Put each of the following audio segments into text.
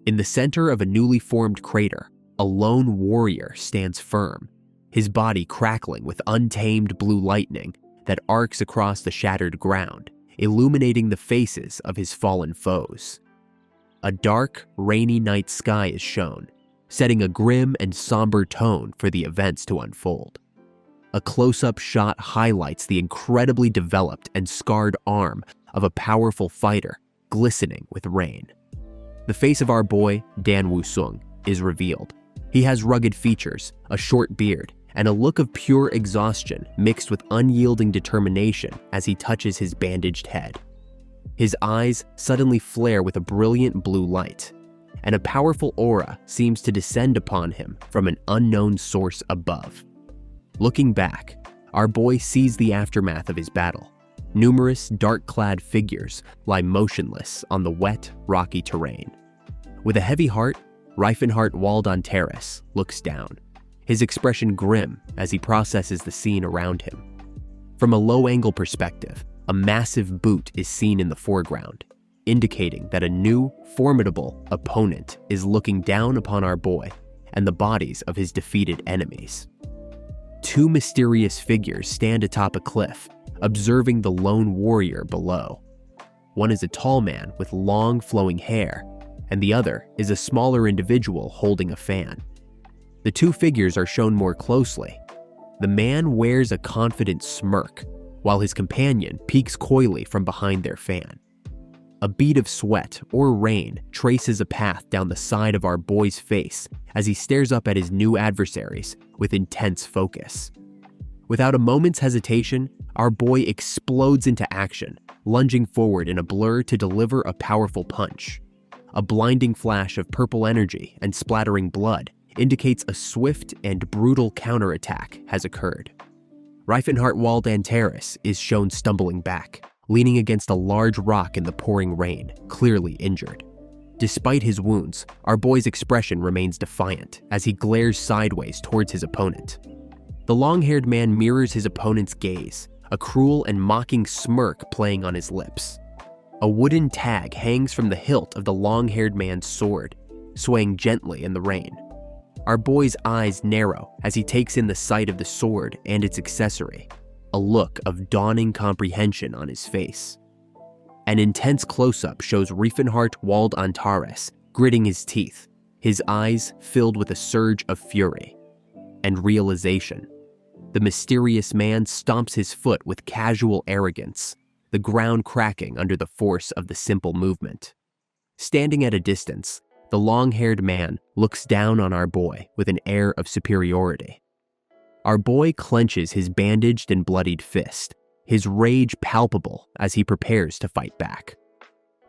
In the center of a newly formed crater, a lone warrior stands firm, his body crackling with untamed blue lightning that arcs across the shattered ground, illuminating the faces of his fallen foes. A dark, rainy night sky is shown, setting a grim and somber tone for the events to unfold. A close-up shot highlights the incredibly developed and scarred arm of a powerful fighter, glistening with rain. The face of our boy, Dan Woo-sung, is revealed. He has rugged features, a short beard, and a look of pure exhaustion mixed with unyielding determination as he touches his bandaged head. His eyes suddenly flare with a brilliant blue light, and a powerful aura seems to descend upon him from an unknown source above. Looking back, our boy sees the aftermath of his battle. Numerous dark-clad figures lie motionless on the wet, rocky terrain. With a heavy heart, Reifenhart Waldanteris looks down, his expression grim as he processes the scene around him. From a low-angle perspective, a massive boot is seen in the foreground, indicating that a new, formidable opponent is looking down upon our boy and the bodies of his defeated enemies. Two mysterious figures stand atop a cliff, observing the lone warrior below. One is a tall man with long, flowing hair, and the other is a smaller individual holding a fan. The two figures are shown more closely. The man wears a confident smirk, while his companion peeks coyly from behind their fan. A bead of sweat or rain traces a path down the side of our boy's face as he stares up at his new adversaries with intense focus. Without a moment's hesitation, our boy explodes into action, lunging forward in a blur to deliver a powerful punch. A blinding flash of purple energy and splattering blood indicates a swift and brutal counterattack has occurred. Reifenhart Waldanteris is shown stumbling back, leaning against a large rock in the pouring rain, clearly injured. Despite his wounds, our boy's expression remains defiant as he glares sideways towards his opponent. The long-haired man mirrors his opponent's gaze, a cruel and mocking smirk playing on his lips. A wooden tag hangs from the hilt of the long-haired man's sword, swaying gently in the rain. Our boy's eyes narrow as he takes in the sight of the sword and its accessory, a look of dawning comprehension on his face. An intense close-up shows Reifenhart Waldanteris gritting his teeth, his eyes filled with a surge of fury and realization. The mysterious man stomps his foot with casual arrogance, the ground cracking under the force of the simple movement. Standing at a distance, the long-haired man looks down on our boy with an air of superiority. Our boy clenches his bandaged and bloodied fist, his rage palpable as he prepares to fight back.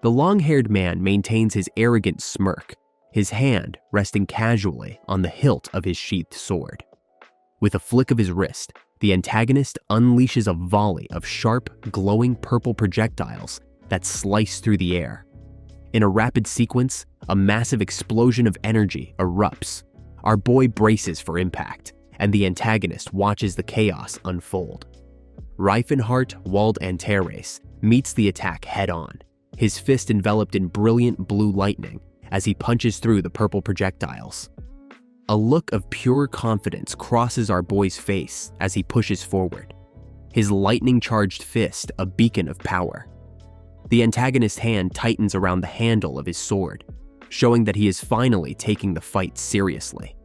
The long-haired man maintains his arrogant smirk, his hand resting casually on the hilt of his sheathed sword. With a flick of his wrist, the antagonist unleashes a volley of sharp, glowing purple projectiles that slice through the air. In a rapid sequence, a massive explosion of energy erupts. Our boy braces for impact, and the antagonist watches the chaos unfold. Reifenhart Waldanteris meets the attack head-on, his fist enveloped in brilliant blue lightning as he punches through the purple projectiles. A look of pure confidence crosses our boy's face as he pushes forward, his lightning-charged fist a beacon of power. The antagonist's hand tightens around the handle of his sword, showing that he is finally taking the fight seriously.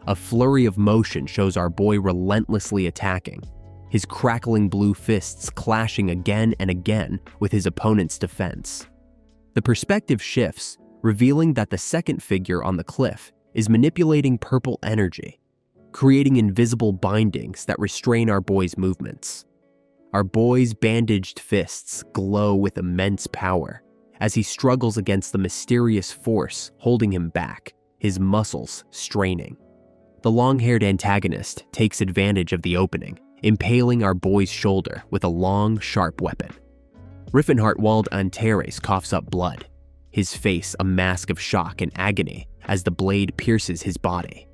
A flurry of motion shows our boy relentlessly attacking, his crackling blue fists clashing again and again with his opponent's defense. The perspective shifts, revealing that the second figure on the cliff is manipulating purple energy, creating invisible bindings that restrain our boy's movements. Our boy's bandaged fists glow with immense power as he struggles against the mysterious force holding him back, his muscles straining. The long-haired antagonist takes advantage of the opening, impaling our boy's shoulder with a long, sharp weapon. Reifenhart Waldanteris coughs up blood, his face a mask of shock and agony as the blade pierces his body.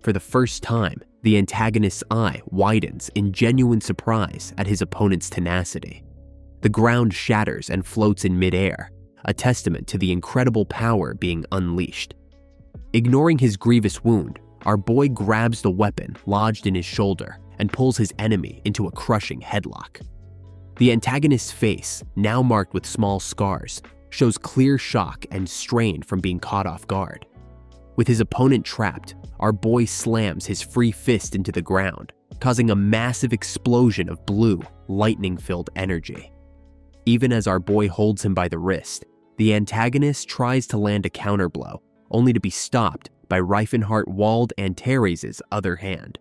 For the first time, the antagonist's eye widens in genuine surprise at his opponent's tenacity. The ground shatters and floats in midair, a testament to the incredible power being unleashed, Ignoring his grievous wound, our boy grabs the weapon lodged in his shoulder and pulls his enemy into a crushing headlock. The antagonist's face, now marked with small scars, shows clear shock and strain from being caught off guard. With his opponent trapped, our boy slams his free fist into the ground, causing a massive explosion of blue, lightning-filled energy. Even as our boy holds him by the wrist, the antagonist tries to land a counterblow, only to be stopped by Reifenhart Wald Antares' other hand.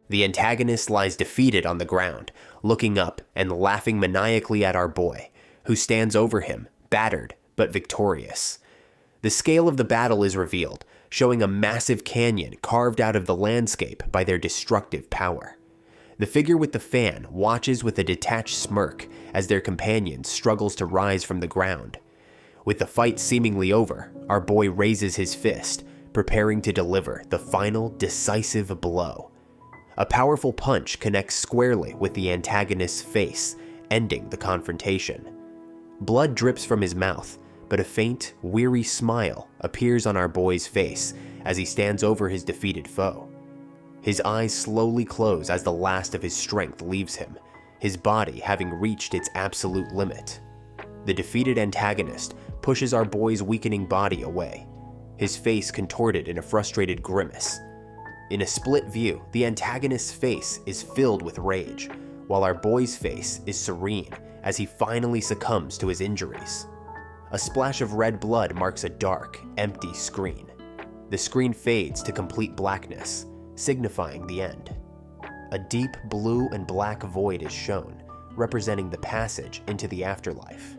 The antagonist lies defeated on the ground, looking up and laughing maniacally at our boy, who stands over him, battered but victorious. The scale of the battle is revealed, showing a massive canyon carved out of the landscape by their destructive power. The figure with the fan watches with a detached smirk as their companion struggles to rise from the ground. With the fight seemingly over, our boy raises his fist, preparing to deliver the final decisive blow. A powerful punch connects squarely with the antagonist's face, ending the confrontation. Blood drips from his mouth, but a faint, weary smile appears on our boy's face as he stands over his defeated foe. His eyes slowly close as the last of his strength leaves him, his body having reached its absolute limit. The defeated antagonist pushes our boy's weakening body away, his face contorted in a frustrated grimace. In a split view, the antagonist's face is filled with rage, while our boy's face is serene as he finally succumbs to his injuries. A splash of red blood marks a dark, empty screen. The screen fades to complete blackness, signifying the end. A deep blue and black void is shown, representing the passage into the afterlife.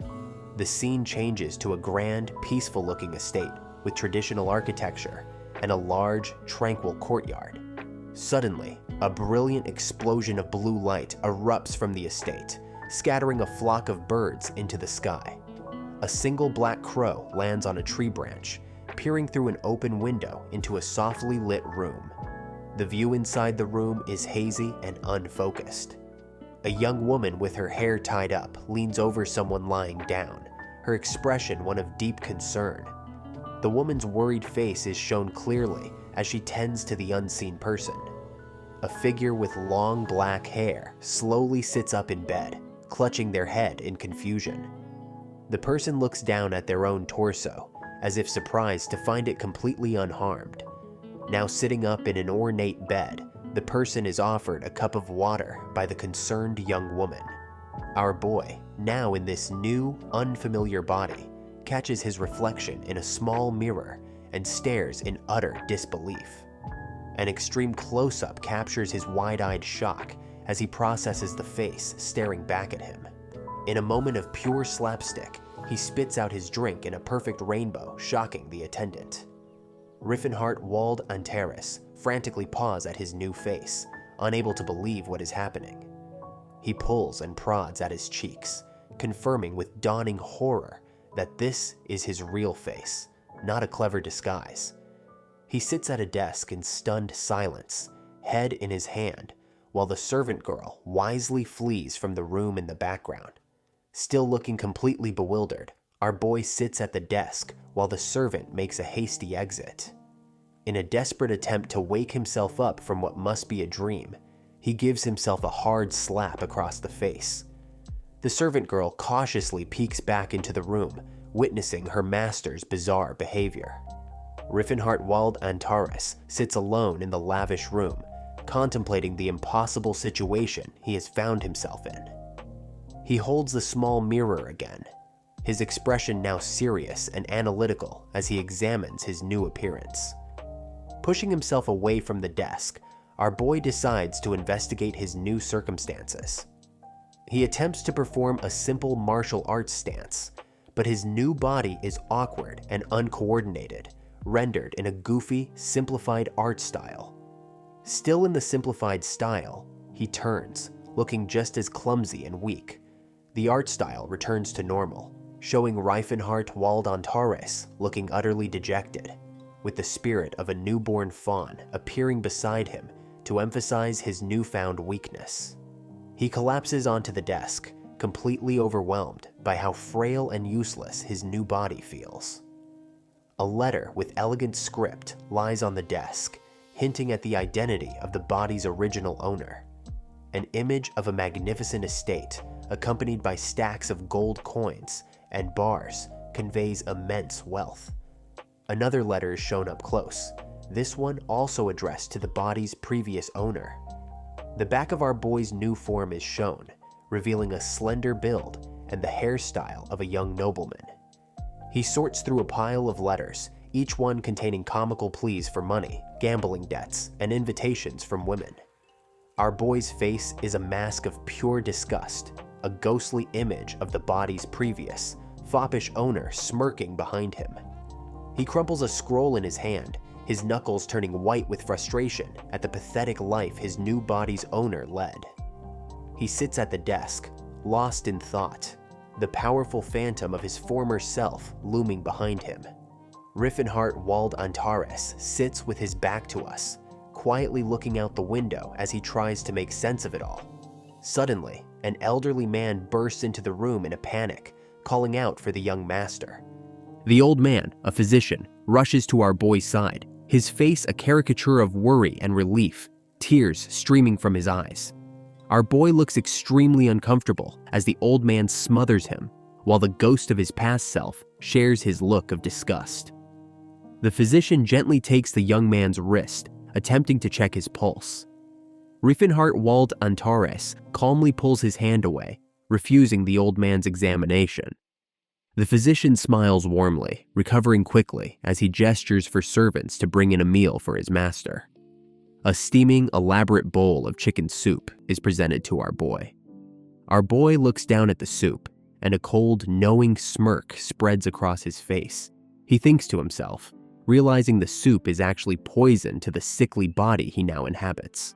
The scene changes to a grand, peaceful-looking estate with traditional architecture and a large, tranquil courtyard. Suddenly, a brilliant explosion of blue light erupts from the estate, scattering a flock of birds into the sky. A single black crow lands on a tree branch, peering through an open window into a softly lit room. The view inside the room is hazy and unfocused. A young woman with her hair tied up leans over someone lying down, her expression one of deep concern. The woman's worried face is shown clearly as she tends to the unseen person. A figure with long black hair slowly sits up in bed, clutching their head in confusion. The person looks down at their own torso, as if surprised to find it completely unharmed. Now sitting up in an ornate bed, the person is offered a cup of water by the concerned young woman. Our boy, now in this new, unfamiliar body, catches his reflection in a small mirror and stares in utter disbelief. An extreme close-up captures his wide-eyed shock as he processes the face staring back at him. In a moment of pure slapstick, he spits out his drink in a perfect rainbow, shocking the attendant. Riffenhart Wald Antares frantically paws at his new face, unable to believe what is happening. He pulls and prods at his cheeks, confirming with dawning horror that this is his real face, not a clever disguise. He sits at a desk in stunned silence, head in his hand, while the servant girl wisely flees from the room in the background. Still looking completely bewildered, our boy sits at the desk while the servant makes a hasty exit. In a desperate attempt to wake himself up from what must be a dream, he gives himself a hard slap across the face. The servant girl cautiously peeks back into the room, witnessing her master's bizarre behavior. Riffenhart Wald Antares sits alone in the lavish room, contemplating the impossible situation he has found himself in. He holds the small mirror again, his expression now serious and analytical as he examines his new appearance. Pushing himself away from the desk, our boy decides to investigate his new circumstances. He attempts to perform a simple martial arts stance, but his new body is awkward and uncoordinated, rendered in a goofy, simplified art style. Still in the simplified style, he turns, looking just as clumsy and weak. The art style returns to normal, showing Reifenhart Wald Antares looking utterly dejected, with the spirit of a newborn fawn appearing beside him to emphasize his newfound weakness. He collapses onto the desk, completely overwhelmed by how frail and useless his new body feels. A letter with elegant script lies on the desk, hinting at the identity of the body's original owner. An image of a magnificent estate, accompanied by stacks of gold coins and bars, conveys immense wealth. Another letter is shown up close, this one also addressed to the body's previous owner. The back of our boy's new form is shown, revealing a slender build and the hairstyle of a young nobleman. He sorts through a pile of letters, each one containing comical pleas for money, gambling debts, and invitations from women. Our boy's face is a mask of pure disgust, a ghostly image of the body's previous, foppish owner smirking behind him. He crumples a scroll in his hand, his knuckles turning white with frustration at the pathetic life his new body's owner led. He sits at the desk, lost in thought, the powerful phantom of his former self looming behind him. Riffenhart Wald Antares sits with his back to us, quietly looking out the window as he tries to make sense of it all. Suddenly, an elderly man bursts into the room in a panic, calling out for the young master. The old man, a physician, rushes to our boy's side, his face a caricature of worry and relief, tears streaming from his eyes. Our boy looks extremely uncomfortable as the old man smothers him, while the ghost of his past self shares his look of disgust. The physician gently takes the young man's wrist, attempting to check his pulse. Riefenhart Wald Antares calmly pulls his hand away, refusing the old man's examination. The physician smiles warmly, recovering quickly as he gestures for servants to bring in a meal for his master. A steaming, elaborate bowl of chicken soup is presented to our boy. Our boy looks down at the soup, and a cold, knowing smirk spreads across his face. He thinks to himself, realizing the soup is actually poison to the sickly body he now inhabits.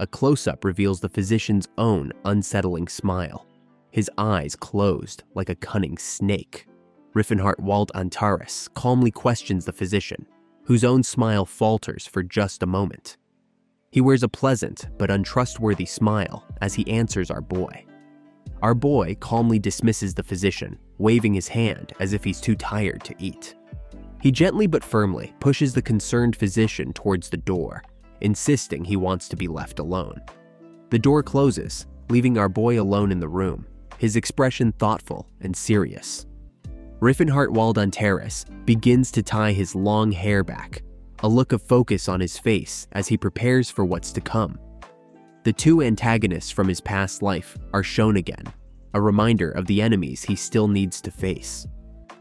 A close-up reveals the physician's own unsettling smile, his eyes closed like a cunning snake. Riffenhart Wald Antares calmly questions the physician, whose own smile falters for just a moment. He wears a pleasant but untrustworthy smile as he answers our boy. Our boy calmly dismisses the physician, waving his hand as if he's too tired to eat. He gently but firmly pushes the concerned physician towards the door, insisting he wants to be left alone. The door closes, leaving our boy alone in the room, his expression thoughtful and serious. Riffenhart Wald Antares begins to tie his long hair back, a look of focus on his face as he prepares for what's to come. The two antagonists from his past life are shown again, a reminder of the enemies he still needs to face.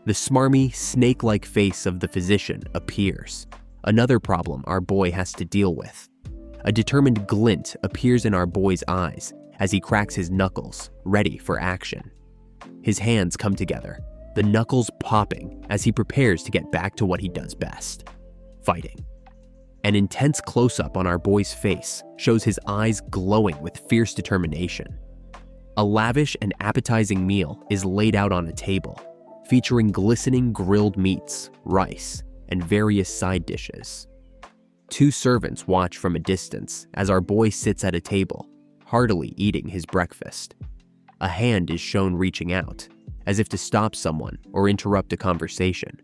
The smarmy, snake-like face of the physician appears, another problem our boy has to deal with. A determined glint appears in our boy's eyes as he cracks his knuckles, ready for action. His hands come together, the knuckles popping as he prepares to get back to what he does best: fighting. An intense close-up on our boy's face shows his eyes glowing with fierce determination. A lavish and appetizing meal is laid out on a table, featuring glistening grilled meats, rice, and various side dishes. Two servants watch from a distance as our boy sits at a table, heartily eating his breakfast. A hand is shown reaching out, as if to stop someone or interrupt a conversation.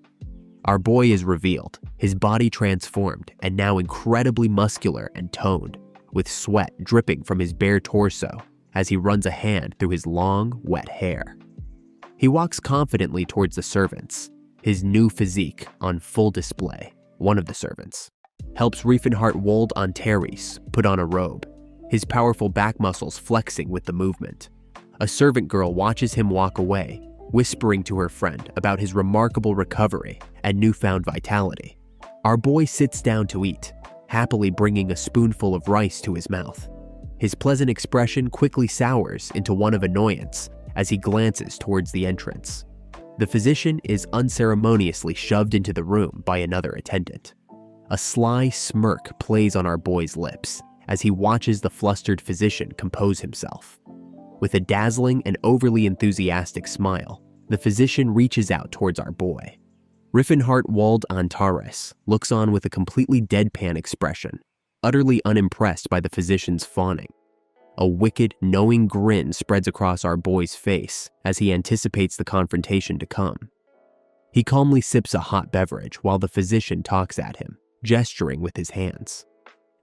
Our boy is revealed, his body transformed and now incredibly muscular and toned, with sweat dripping from his bare torso as he runs a hand through his long, wet hair. He walks confidently towards the servants, his new physique on full display. One of the servants helps Riefenhart Wald Antares put on a robe, his powerful back muscles flexing with the movement. A servant girl watches him walk away, whispering to her friend about his remarkable recovery and newfound vitality. Our boy sits down to eat, happily bringing a spoonful of rice to his mouth. His pleasant expression quickly sours into one of annoyance as he glances towards the entrance. The physician is unceremoniously shoved into the room by another attendant. A sly smirk plays on our boy's lips as he watches the flustered physician compose himself. With a dazzling and overly enthusiastic smile, the physician reaches out towards our boy. Riffenhart Wald Antares looks on with a completely deadpan expression, utterly unimpressed by the physician's fawning. A wicked, knowing grin spreads across our boy's face as he anticipates the confrontation to come. He calmly sips a hot beverage while the physician talks at him, gesturing with his hands.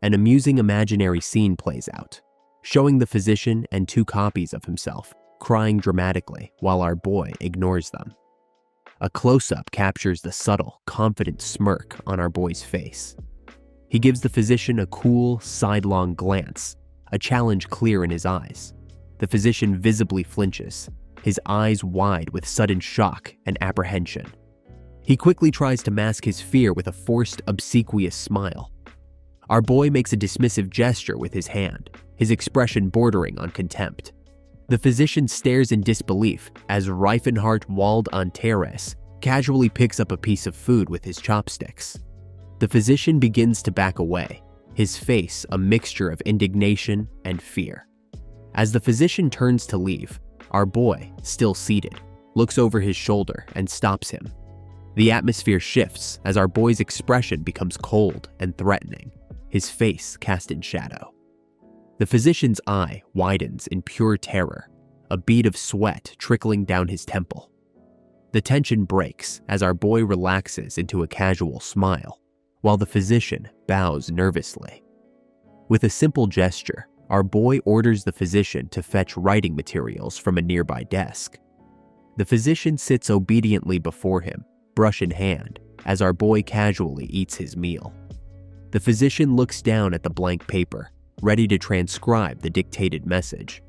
An amusing imaginary scene plays out, showing the physician and 2 copies of himself crying dramatically while our boy ignores them. A close-up captures the subtle, confident smirk on our boy's face. He gives the physician a cool, sidelong glance, a challenge clear in his eyes. The physician visibly flinches, his eyes wide with sudden shock and apprehension. He quickly tries to mask his fear with a forced, obsequious smile. Our boy makes a dismissive gesture with his hand, his expression bordering on contempt. The physician stares in disbelief as Reincarnation casually picks up a piece of food with his chopsticks. The physician begins to back away, his face a mixture of indignation and fear. As the physician turns to leave, our boy, still seated, looks over his shoulder and stops him. The atmosphere shifts as our boy's expression becomes cold and threatening, his face cast in shadow. The physician's eye widens in pure terror, a bead of sweat trickling down his temple. The tension breaks as our boy relaxes into a casual smile, while the physician bows nervously. With a simple gesture, our boy orders the physician to fetch writing materials from a nearby desk. The physician sits obediently before him, brush in hand, as our boy casually eats his meal. The physician looks down at the blank paper, ready to transcribe the dictated message.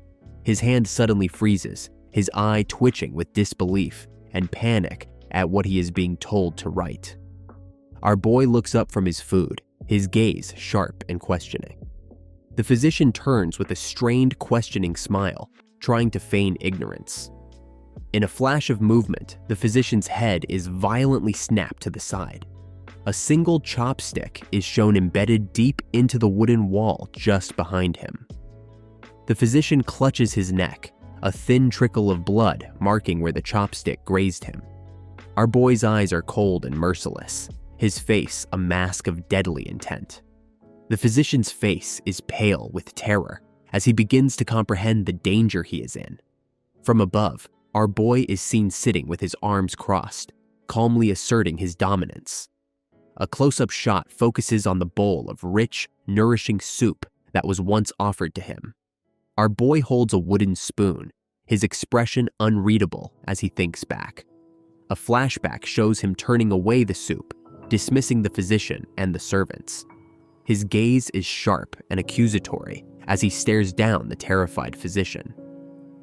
His hand suddenly freezes, his eye twitching with disbelief and panic at what he is being told to write. Our boy looks up from his food, his gaze sharp and questioning. The physician turns with a strained, questioning smile, trying to feign ignorance. In a flash of movement, the physician's head is violently snapped to the side. A single chopstick is shown embedded deep into the wooden wall just behind him. The physician clutches his neck, a thin trickle of blood marking where the chopstick grazed him. Our boy's eyes are cold and merciless, his face a mask of deadly intent. The physician's face is pale with terror as he begins to comprehend the danger he is in. From above, our boy is seen sitting with his arms crossed, calmly asserting his dominance. A close-up shot focuses on the bowl of rich, nourishing soup that was once offered to him. Our boy holds a wooden spoon, his expression unreadable as he thinks back. A flashback shows him turning away the soup, dismissing the physician and the servants. His gaze is sharp and accusatory as he stares down the terrified physician.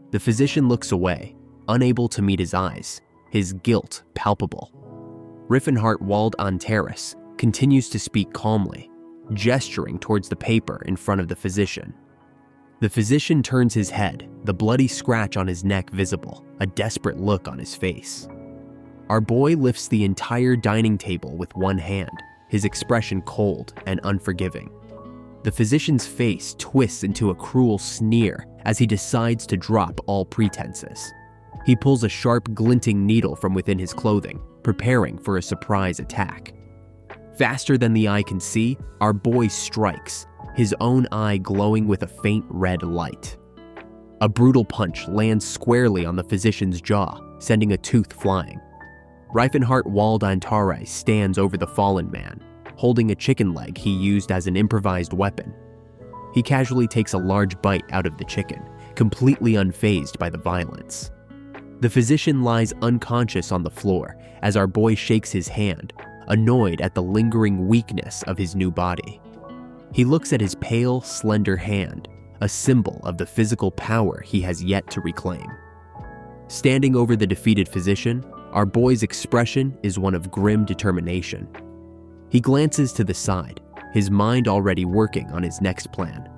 The physician looks away, unable to meet his eyes, his guilt palpable. Reincarnation continues to speak calmly, gesturing towards the paper in front of the physician. The physician turns his head, the bloody scratch on his neck visible, a desperate look on his face. Our boy lifts the entire dining table with one hand, his expression cold and unforgiving. The physician's face twists into a cruel sneer as he decides to drop all pretenses. He pulls a sharp, glinting needle from within his clothing, preparing for a surprise attack. Faster than the eye can see, our boy strikes, his own eye glowing with a faint red light. A brutal punch lands squarely on the physician's jaw, sending a tooth flying. Reincarnation stands over the fallen man, holding a chicken leg he used as an improvised weapon. He casually takes a large bite out of the chicken, completely unfazed by the violence. The physician lies unconscious on the floor as our boy shakes his hand, annoyed at the lingering weakness of his new body. He looks at his pale, slender hand, a symbol of the physical power he has yet to reclaim. Standing over the defeated physician, our boy's expression is one of grim determination. He glances to the side, his mind already working on his next plan.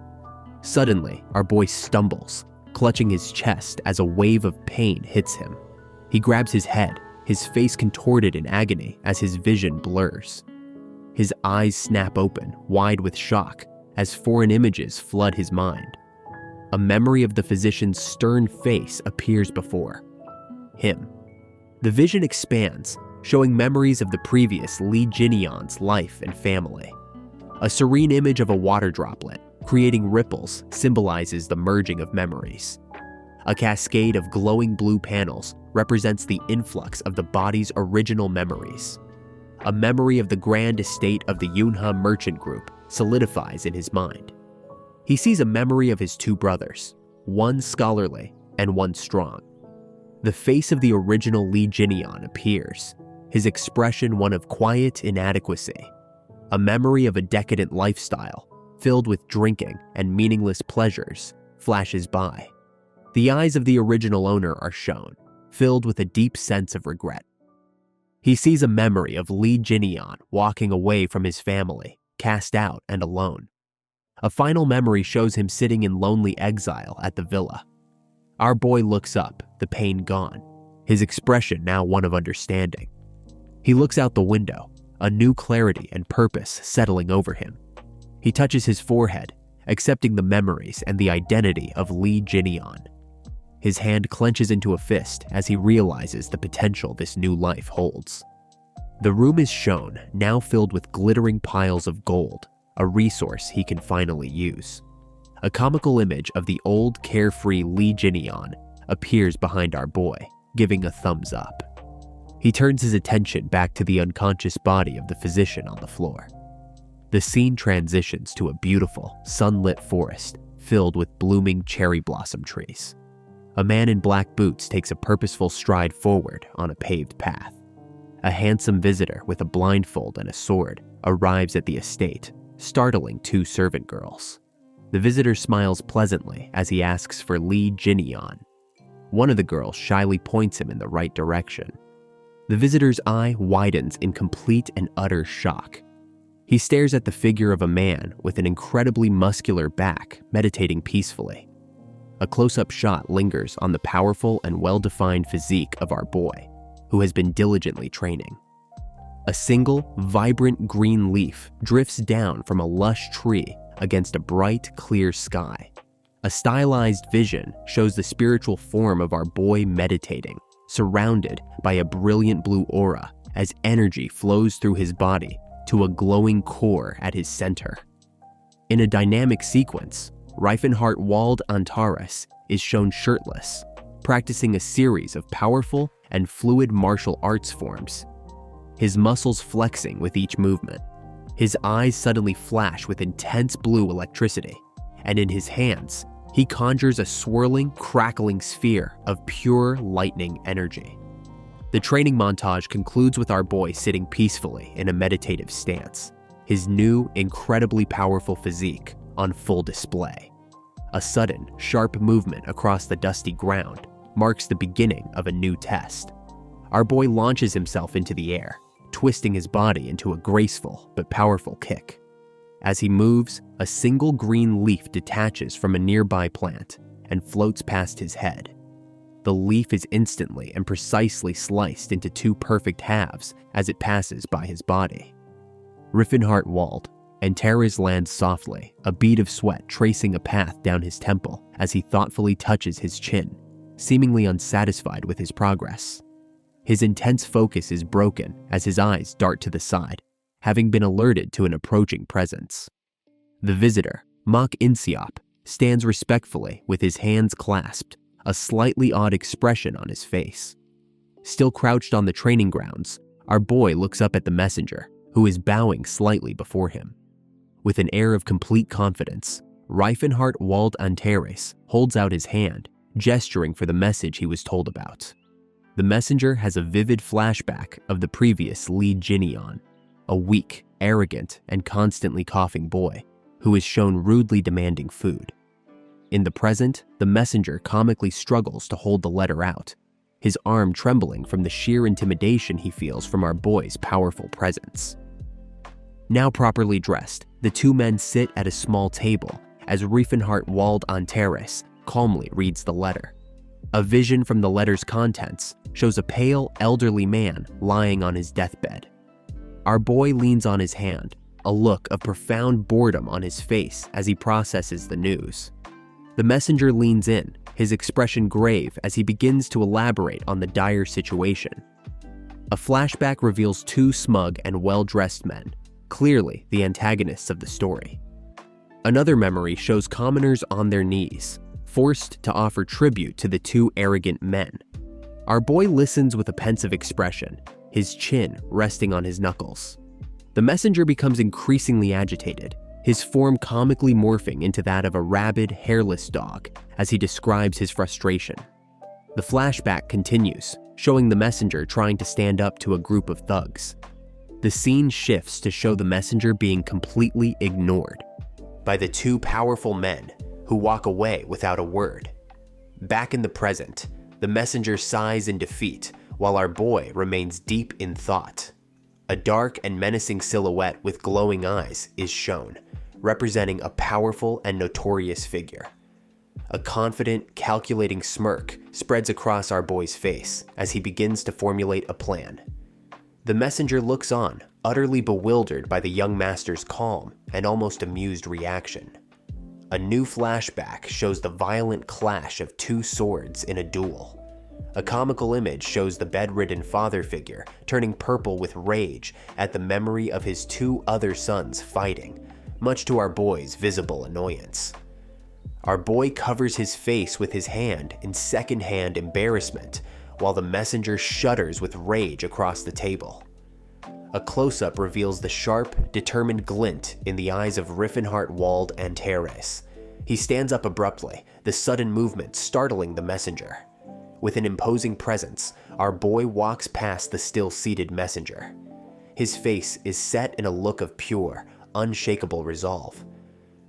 Suddenly, our boy stumbles, clutching his chest as a wave of pain hits him. He grabs his head, his face contorted in agony as his vision blurs. His eyes snap open, wide with shock, as foreign images flood his mind. A memory of the physician's stern face appears before him. The vision expands, showing memories of the previous Lee Jinyeon's life and family. A serene image of a water droplet, creating ripples, symbolizes the merging of memories. A cascade of glowing blue panels represents the influx of the body's original memories. A memory of the grand estate of the Yunha merchant group solidifies in his mind. He sees a memory of his two brothers, one scholarly and one strong. The face of the original Lee Jinian appears, his expression one of quiet inadequacy. A memory of a decadent lifestyle, filled with drinking and meaningless pleasures, flashes by. The eyes of the original owner are shown, filled with a deep sense of regret. He sees a memory of Lee Jinian walking away from his family, cast out and alone. A final memory shows him sitting in lonely exile at the villa. Our boy looks up, the pain gone, his expression now one of understanding. He looks out the window, a new clarity and purpose settling over him. He touches his forehead, accepting the memories and the identity of Lee Jinian. His hand clenches into a fist as he realizes the potential this new life holds. The room is shown, now filled with glittering piles of gold, a resource he can finally use. A comical image of the old carefree Lee Jinian appears behind our boy, giving a thumbs up. He turns his attention back to the unconscious body of the physician on the floor. The scene transitions to a beautiful, sunlit forest filled with blooming cherry blossom trees. A man in black boots takes a purposeful stride forward on a paved path. A handsome visitor with a blindfold and a sword arrives at the estate, startling two servant girls. The visitor smiles pleasantly as he asks for Lee Jinian. One of the girls shyly points him in the right direction. The visitor's eye widens in complete and utter shock. He stares at the figure of a man with an incredibly muscular back, meditating peacefully. A close-up shot lingers on the powerful and well-defined physique of our boy, who has been diligently training. A single, vibrant green leaf drifts down from a lush tree against a bright, clear sky. A stylized vision shows the spiritual form of our boy meditating, surrounded by a brilliant blue aura as energy flows through his body to a glowing core at his center. In a dynamic sequence, Reifenhart Wald Antares is shown shirtless, practicing a series of powerful and fluid martial arts forms. His muscles flexing with each movement. His eyes suddenly flash with intense blue electricity, and in his hands, he conjures a swirling, crackling sphere of pure lightning energy. The training montage concludes with our boy sitting peacefully in a meditative stance, his new, incredibly powerful physique on full display. A sudden, sharp movement across the dusty ground marks the beginning of a new test. Our boy launches himself into the air, twisting his body into a graceful but powerful kick. As he moves, a single green leaf detaches from a nearby plant and floats past his head. The leaf is instantly and precisely sliced into two perfect halves as it passes by his body. Riffenhart Wald, and Teres lands softly, a bead of sweat tracing a path down his temple as he thoughtfully touches his chin, seemingly unsatisfied with his progress. His intense focus is broken as his eyes dart to the side, having been alerted to an approaching presence. The visitor, Mok Insiop, stands respectfully with his hands clasped, a slightly odd expression on his face. Still crouched on the training grounds, our boy looks up at the messenger, who is bowing slightly before him. With an air of complete confidence, Reifenhart Wald Antares holds out his hand, gesturing for the message he was told about. The messenger has a vivid flashback of the previous Lee Jinian, a weak, arrogant, and constantly coughing boy who is shown rudely demanding food. In the present, the messenger comically struggles to hold the letter out, his arm trembling from the sheer intimidation he feels from our boy's powerful presence. Now properly dressed, the two men sit at a small table as Reifenhart Wald Antares calmly reads the letter. A vision from the letter's contents shows a pale, elderly man lying on his deathbed. Our boy leans on his hand, a look of profound boredom on his face as he processes the news. The messenger leans in, his expression grave as he begins to elaborate on the dire situation. A flashback reveals two smug and well-dressed men, clearly the antagonists of the story. Another memory shows commoners on their knees, forced to offer tribute to the two arrogant men. Our boy listens with a pensive expression, his chin resting on his knuckles. The messenger becomes increasingly agitated, his form comically morphing into that of a rabid, hairless dog as he describes his frustration. The flashback continues, showing the messenger trying to stand up to a group of thugs. The scene shifts to show the messenger being completely ignored by the two powerful men who walk away without a word. Back in the present, the messenger sighs in defeat while our boy remains deep in thought. A dark and menacing silhouette with glowing eyes is shown, representing a powerful and notorious figure. A confident, calculating smirk spreads across our boy's face as he begins to formulate a plan. The messenger looks on, utterly bewildered by the young master's calm and almost amused reaction. A new flashback shows the violent clash of two swords in a duel. A comical image shows the bedridden father figure turning purple with rage at the memory of his two other sons fighting, much to our boy's visible annoyance. Our boy covers his face with his hand in second-hand embarrassment, while the messenger shudders with rage across the table. A close-up reveals the sharp, determined glint in the eyes of Riffenhart Wald Antares. He stands up abruptly, the sudden movement startling the messenger. With an imposing presence, our boy walks past the still-seated messenger. His face is set in a look of pure, unshakable resolve.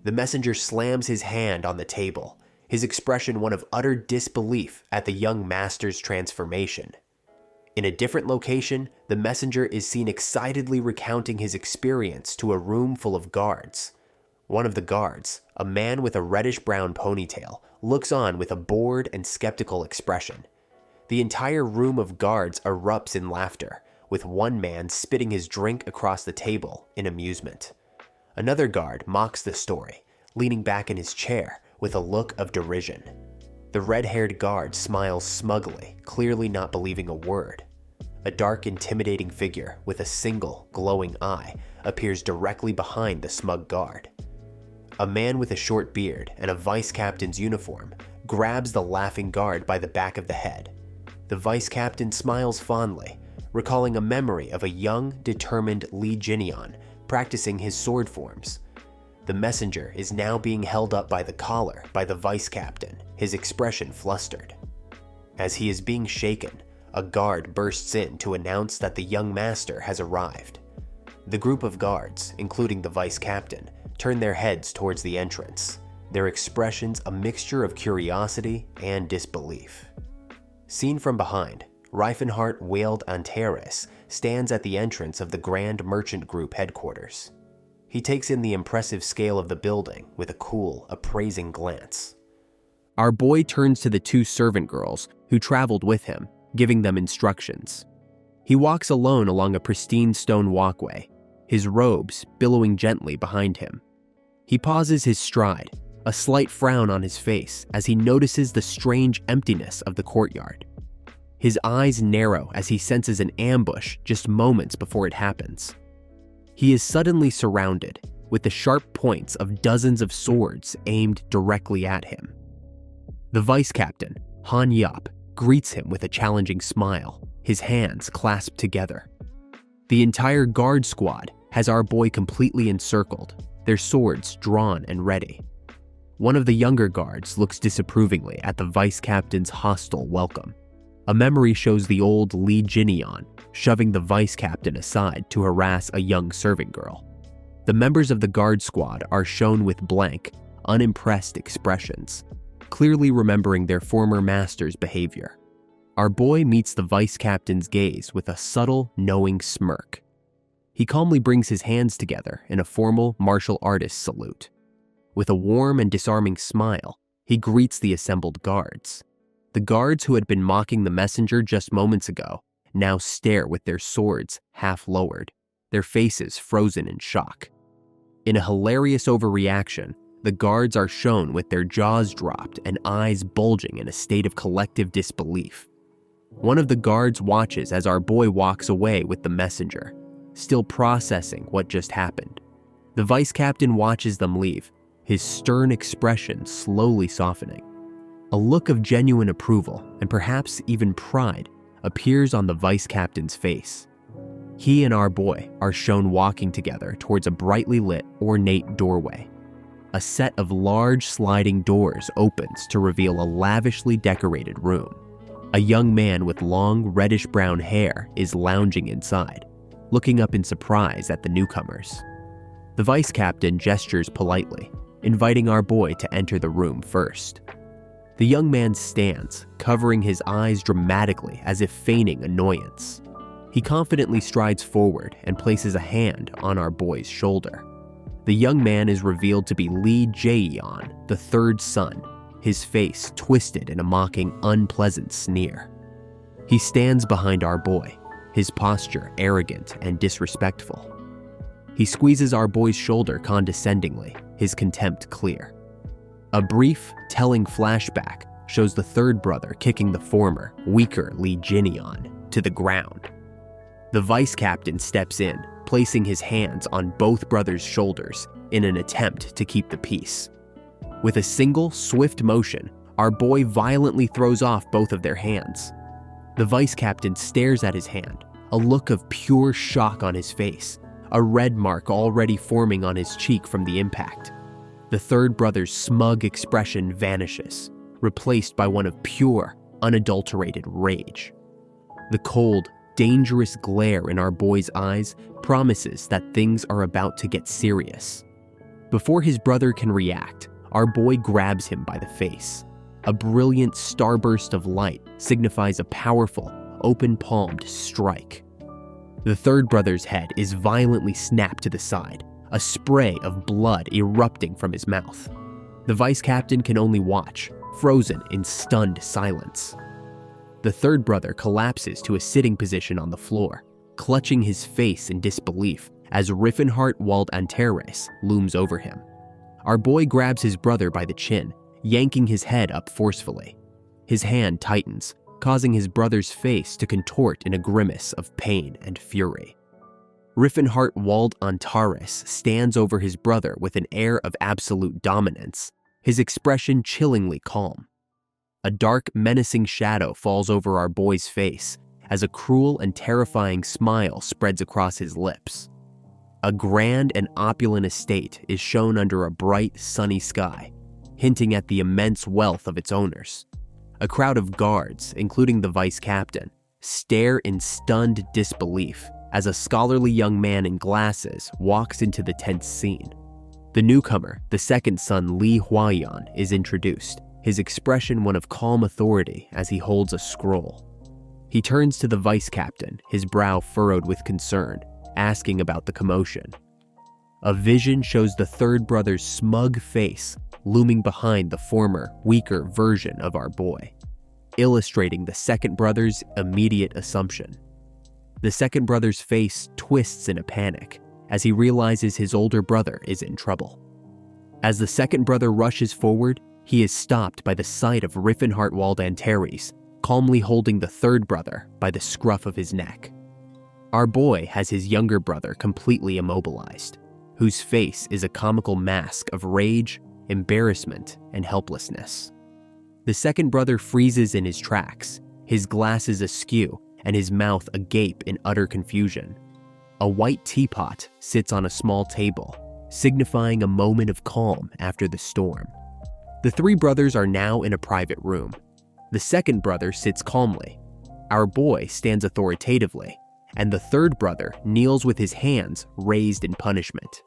The messenger slams his hand on the table, his expression one of utter disbelief at the young master's transformation. In a different location, the messenger is seen excitedly recounting his experience to a room full of guards. One of the guards, a man with a reddish-brown ponytail, looks on with a bored and skeptical expression. The entire room of guards erupts in laughter, with one man spitting his drink across the table in amusement. Another guard mocks the story, leaning back in his chair with a look of derision. The red-haired guard smiles smugly, clearly not believing a word. A dark, intimidating figure with a single, glowing eye appears directly behind the smug guard. A man with a short beard and a vice captain's uniform grabs the laughing guard by the back of the head. The vice captain smiles fondly, recalling a memory of a young, determined Li Jinian practicing his sword forms. The messenger is now being held up by the collar by the vice captain, his expression flustered. As he is being shaken, a guard bursts in to announce that the young master has arrived. The group of guards, including the vice captain, turn their heads towards the entrance, their expressions a mixture of curiosity and disbelief. Seen from behind, Reifenhart Wald Antares stands at the entrance of the Grand Merchant Group headquarters. He takes in the impressive scale of the building with a cool, appraising glance. Our boy turns to the two servant girls who traveled with him, giving them instructions. He walks alone along a pristine stone walkway, his robes billowing gently behind him. He pauses his stride, a slight frown on his face as he notices the strange emptiness of the courtyard. His eyes narrow as he senses an ambush just moments before it happens. He is suddenly surrounded with the sharp points of dozens of swords aimed directly at him. The vice captain, Han Yap, greets him with a challenging smile, his hands clasped together. The entire guard squad has our boy completely encircled, their swords drawn and ready. One of the younger guards looks disapprovingly at the vice captain's hostile welcome. A memory shows the old Li Jinian shoving the vice captain aside to harass a young servant girl. The members of the guard squad are shown with blank, unimpressed expressions, clearly remembering their former master's behavior. Our boy meets the vice captain's gaze with a subtle, knowing smirk. He calmly brings his hands together in a formal martial artist salute. With a warm and disarming smile, he greets the assembled guards. The guards who had been mocking the messenger just moments ago now stare with their swords half lowered, their faces frozen in shock. In a hilarious overreaction, the guards are shown with their jaws dropped and eyes bulging in a state of collective disbelief. One of the guards watches as our boy walks away with the messenger, still processing what just happened. The vice captain watches them leave, his stern expression slowly softening. A look of genuine approval, and perhaps even pride, appears on the vice captain's face. He and our boy are shown walking together towards a brightly lit, ornate doorway. A set of large sliding doors opens to reveal a lavishly decorated room. A young man with long, reddish-brown hair is lounging inside, looking up in surprise at the newcomers. The vice captain gestures politely, inviting our boy to enter the room first. The young man stands, covering his eyes dramatically as if feigning annoyance. He confidently strides forward and places a hand on our boy's shoulder. The young man is revealed to be Lee Jae-yeon, the third son, his face twisted in a mocking, unpleasant sneer. He stands behind our boy, his posture arrogant and disrespectful. He squeezes our boy's shoulder condescendingly, his contempt clear. A brief, telling flashback shows the third brother kicking the former, weaker Lee Jin-yeon to the ground. The vice captain steps in, placing his hands on both brothers' shoulders in an attempt to keep the peace. With a single, swift motion, our boy violently throws off both of their hands. The vice captain stares at his hand, a look of pure shock on his face, a red mark already forming on his cheek from the impact. The third brother's smug expression vanishes, replaced by one of pure, unadulterated rage. The cold, dangerous glare in our boy's eyes promises that things are about to get serious. Before his brother can react, our boy grabs him by the face. A brilliant starburst of light signifies a powerful, open-palmed strike. The third brother's head is violently snapped to the side, a spray of blood erupting from his mouth. The vice captain can only watch, frozen in stunned silence. The third brother collapses to a sitting position on the floor, clutching his face in disbelief as Riffenhart Wald Antares looms over him. Our boy grabs his brother by the chin, yanking his head up forcefully. His hand tightens, causing his brother's face to contort in a grimace of pain and fury. Riffenhart Wald Antares stands over his brother with an air of absolute dominance, his expression chillingly calm. A dark, menacing shadow falls over our boy's face as a cruel and terrifying smile spreads across his lips. A grand and opulent estate is shown under a bright, sunny sky, hinting at the immense wealth of its owners. A crowd of guards, including the vice captain, stare in stunned disbelief as a scholarly young man in glasses walks into the tense scene. The newcomer, the second son Lee Hwa-yeon, is introduced, his expression one of calm authority as he holds a scroll. He turns to the vice captain, his brow furrowed with concern, asking about the commotion. A vision shows the third brother's smug face looming behind the former, weaker version of our boy, illustrating the second brother's immediate assumption. The second brother's face twists in a panic as he realizes his older brother is in trouble. As the second brother rushes forward, he is stopped by the sight of Riffenhart Wald Antares, calmly holding the third brother by the scruff of his neck. Our boy has his younger brother completely immobilized, whose face is a comical mask of rage, embarrassment, and helplessness. The second brother freezes in his tracks, his glasses askew and his mouth agape in utter confusion. A white teapot sits on a small table, signifying a moment of calm after the storm. The three brothers are now in a private room. The second brother sits calmly. Our boy stands authoritatively, and the third brother kneels with his hands raised in punishment.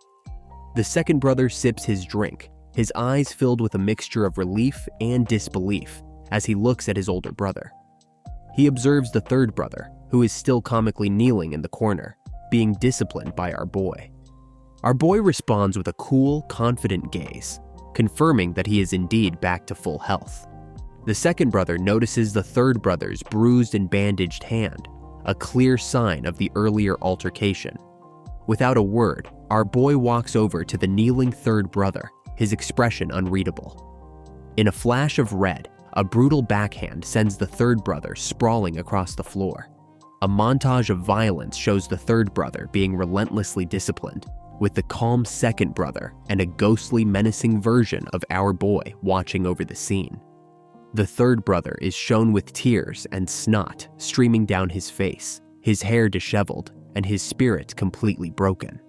The second brother sips his drink, his eyes filled with a mixture of relief and disbelief as he looks at his older brother. He observes the third brother, who is still comically kneeling in the corner, being disciplined by our boy. Our boy responds with a cool, confident gaze, confirming that he is indeed back to full health. The second brother notices the third brother's bruised and bandaged hand, a clear sign of the earlier altercation. Without a word, our boy walks over to the kneeling third brother, his expression unreadable. In a flash of red, a brutal backhand sends the third brother sprawling across the floor. A montage of violence shows the third brother being relentlessly disciplined, with the calm second brother and a ghostly, menacing version of our boy watching over the scene. The third brother is shown with tears and snot streaming down his face, his hair disheveled, and his spirit completely broken.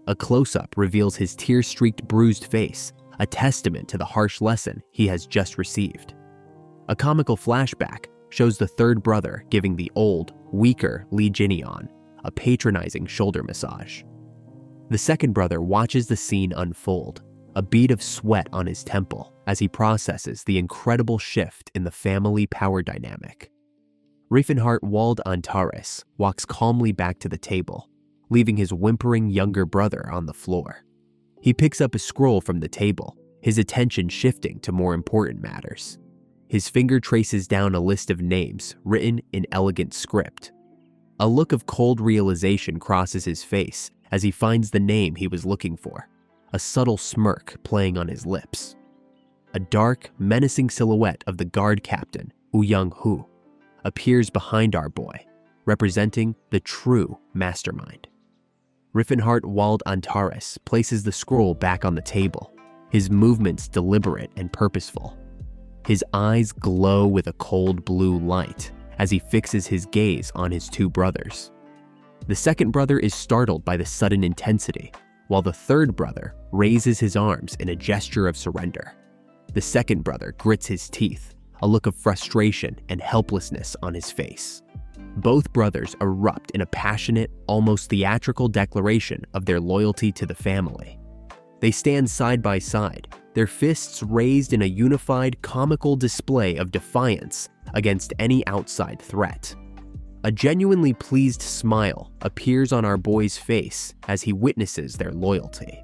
A close-up reveals his tear-streaked bruised face, a testament to the harsh lesson he has just received. A comical flashback shows the third brother giving the old, weaker Lee Jin-yeon a patronizing shoulder massage. The second brother watches the scene unfold, a bead of sweat on his temple as he processes the incredible shift in the family power dynamic. Riefenhart Wald Antares walks calmly back to the table, leaving his whimpering younger brother on the floor. He picks up a scroll from the table, his attention shifting to more important matters. His finger traces down a list of names written in elegant script. A look of cold realization crosses his face as he finds the name he was looking for, a subtle smirk playing on his lips. A dark, menacing silhouette of the guard captain, Young-hoo, appears behind our boy, representing the true mastermind. Riefenhart Wald Antares places the scroll back on the table, his movements deliberate and purposeful. His eyes glow with a cold blue light as he fixes his gaze on his two brothers. The second brother is startled by the sudden intensity, while the third brother raises his arms in a gesture of surrender. The second brother grits his teeth, a look of frustration and helplessness on his face. Both brothers erupt in a passionate, almost theatrical declaration of their loyalty to the family. They stand side by side, their fists raised in a unified, comical display of defiance against any outside threat. A genuinely pleased smile appears on our boy's face as he witnesses their loyalty.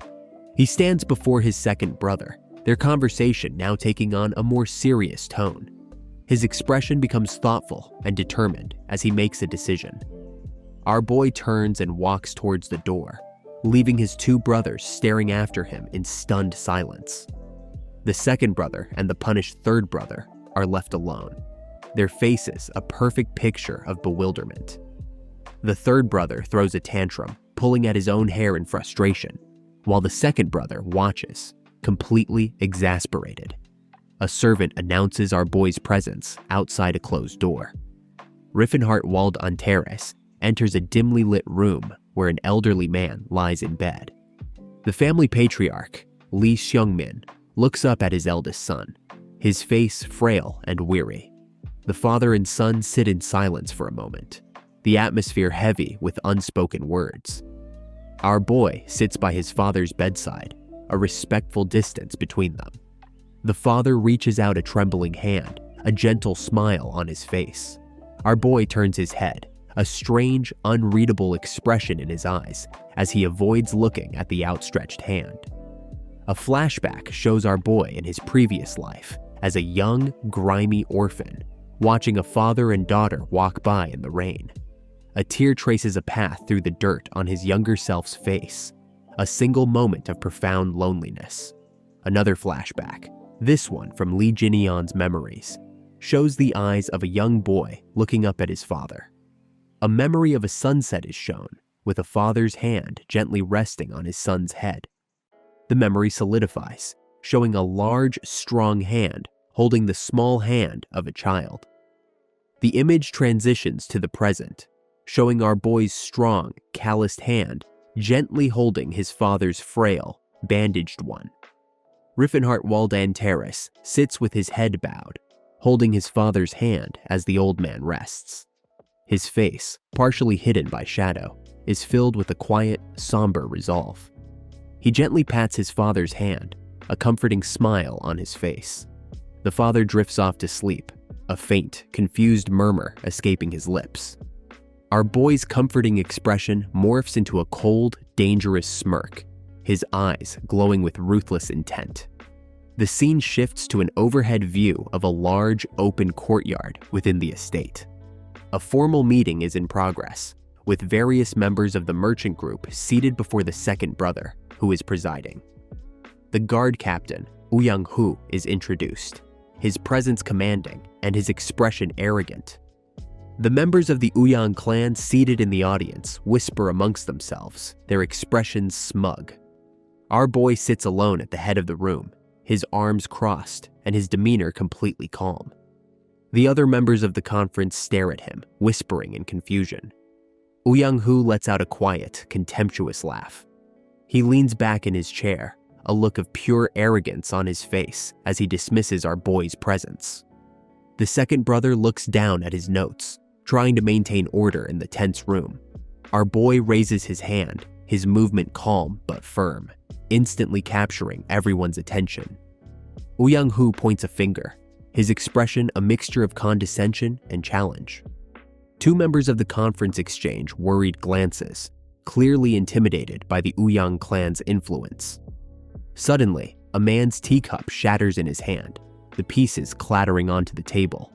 He stands before his second brother, their conversation now taking on a more serious tone. His expression becomes thoughtful and determined as he makes a decision. Our boy turns and walks towards the door, leaving his two brothers staring after him in stunned silence. The second brother and the punished third brother are left alone, their faces a perfect picture of bewilderment. The third brother throws a tantrum, pulling at his own hair in frustration, while the second brother watches, completely exasperated. A servant announces our boy's presence outside a closed door. Riefenhart Wald Antares enters a dimly lit room where an elderly man lies in bed. The family patriarch, Lee Seung-min, looks up at his eldest son, his face frail and weary. The father and son sit in silence for a moment, the atmosphere heavy with unspoken words. Our boy sits by his father's bedside, a respectful distance between them. The father reaches out a trembling hand, a gentle smile on his face. Our boy turns his head, a strange, unreadable expression in his eyes as he avoids looking at the outstretched hand. A flashback shows our boy in his previous life as a young, grimy orphan, watching a father and daughter walk by in the rain. A tear traces a path through the dirt on his younger self's face, a single moment of profound loneliness. Another flashback, this one from Lee Jin-yeon's memories, shows the eyes of a young boy looking up at his father. A memory of a sunset is shown, with a father's hand gently resting on his son's head. The memory solidifies, showing a large, strong hand holding the small hand of a child. The image transitions to the present, showing our boy's strong, calloused hand gently holding his father's frail, bandaged one. Riefenhart Wald Antares sits with his head bowed, holding his father's hand as the old man rests. His face, partially hidden by shadow, is filled with a quiet, somber resolve. He gently pats his father's hand, a comforting smile on his face. The father drifts off to sleep, a faint, confused murmur escaping his lips. Our boy's comforting expression morphs into a cold, dangerous smirk, his eyes glowing with ruthless intent. The scene shifts to an overhead view of a large, open courtyard within the estate. A formal meeting is in progress, with various members of the merchant group seated before the second brother, who is presiding. The guard captain, Young-hoo, is introduced, his presence commanding and his expression arrogant. The members of the Uyang clan seated in the audience whisper amongst themselves, their expressions smug. Our boy sits alone at the head of the room, his arms crossed and his demeanor completely calm. The other members of the conference stare at him, whispering in confusion. Young-hoo lets out a quiet, contemptuous laugh. He leans back in his chair, a look of pure arrogance on his face as he dismisses our boy's presence. The second brother looks down at his notes, trying to maintain order in the tense room. Our boy raises his hand, his movement calm but firm, instantly capturing everyone's attention. Young-hoo points a finger, his expression a mixture of condescension and challenge. Two members of the conference exchange worried glances, clearly intimidated by the Uyang clan's influence. Suddenly, a man's teacup shatters in his hand, the pieces clattering onto the table.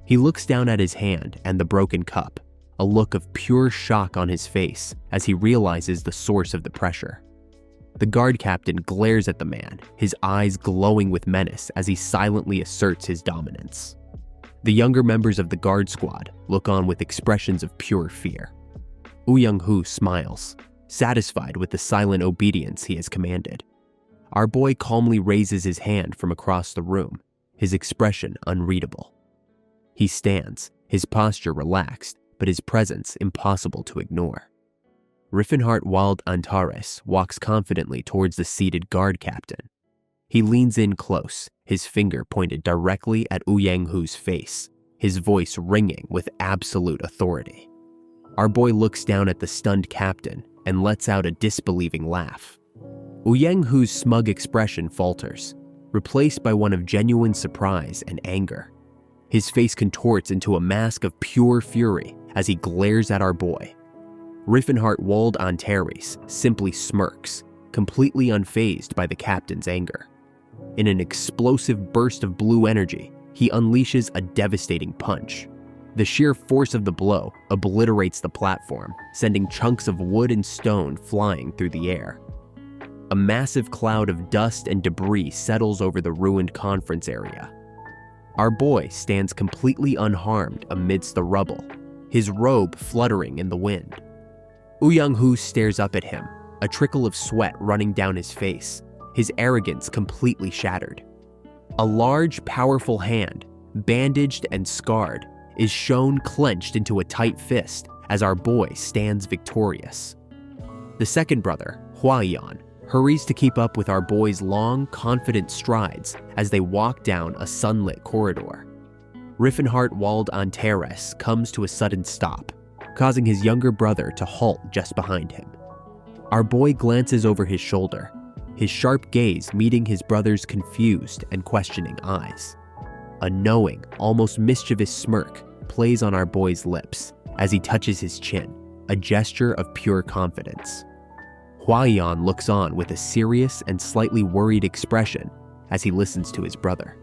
He looks down at his hand and the broken cup, a look of pure shock on his face as he realizes the source of the pressure. The guard captain glares at the man, his eyes glowing with menace as he silently asserts his dominance. The younger members of the guard squad look on with expressions of pure fear. Young-hoo smiles, satisfied with the silent obedience he has commanded. Our boy calmly raises his hand from across the room, his expression unreadable. He stands, his posture relaxed, but his presence impossible to ignore. Riffenhart Wild Antares walks confidently towards the seated guard captain. He leans in close, his finger pointed directly at Young-hoo's face, his voice ringing with absolute authority. Our boy looks down at the stunned captain and lets out a disbelieving laugh. Young-hoo's smug expression falters, replaced by one of genuine surprise and anger. His face contorts into a mask of pure fury as he glares at our boy. Riffenhart Wald Antares simply smirks, completely unfazed by the captain's anger. In an explosive burst of blue energy, he unleashes a devastating punch. The sheer force of the blow obliterates the platform, sending chunks of wood and stone flying through the air. A massive cloud of dust and debris settles over the ruined conference area. Our boy stands completely unharmed amidst the rubble, his robe fluttering in the wind. Young-hoo stares up at him, a trickle of sweat running down his face, his arrogance completely shattered. A large, powerful hand, bandaged and scarred, is shown clenched into a tight fist as our boy stands victorious. The second brother, Hwaeon, hurries to keep up with our boy's long, confident strides as they walk down a sunlit corridor. Riffenhart Wald Antares comes to a sudden stop, causing his younger brother to halt just behind him. Our boy glances over his shoulder, his sharp gaze meeting his brother's confused and questioning eyes. A knowing, almost mischievous smirk plays on our boy's lips as he touches his chin, a gesture of pure confidence. Hwaeon looks on with a serious and slightly worried expression as he listens to his brother.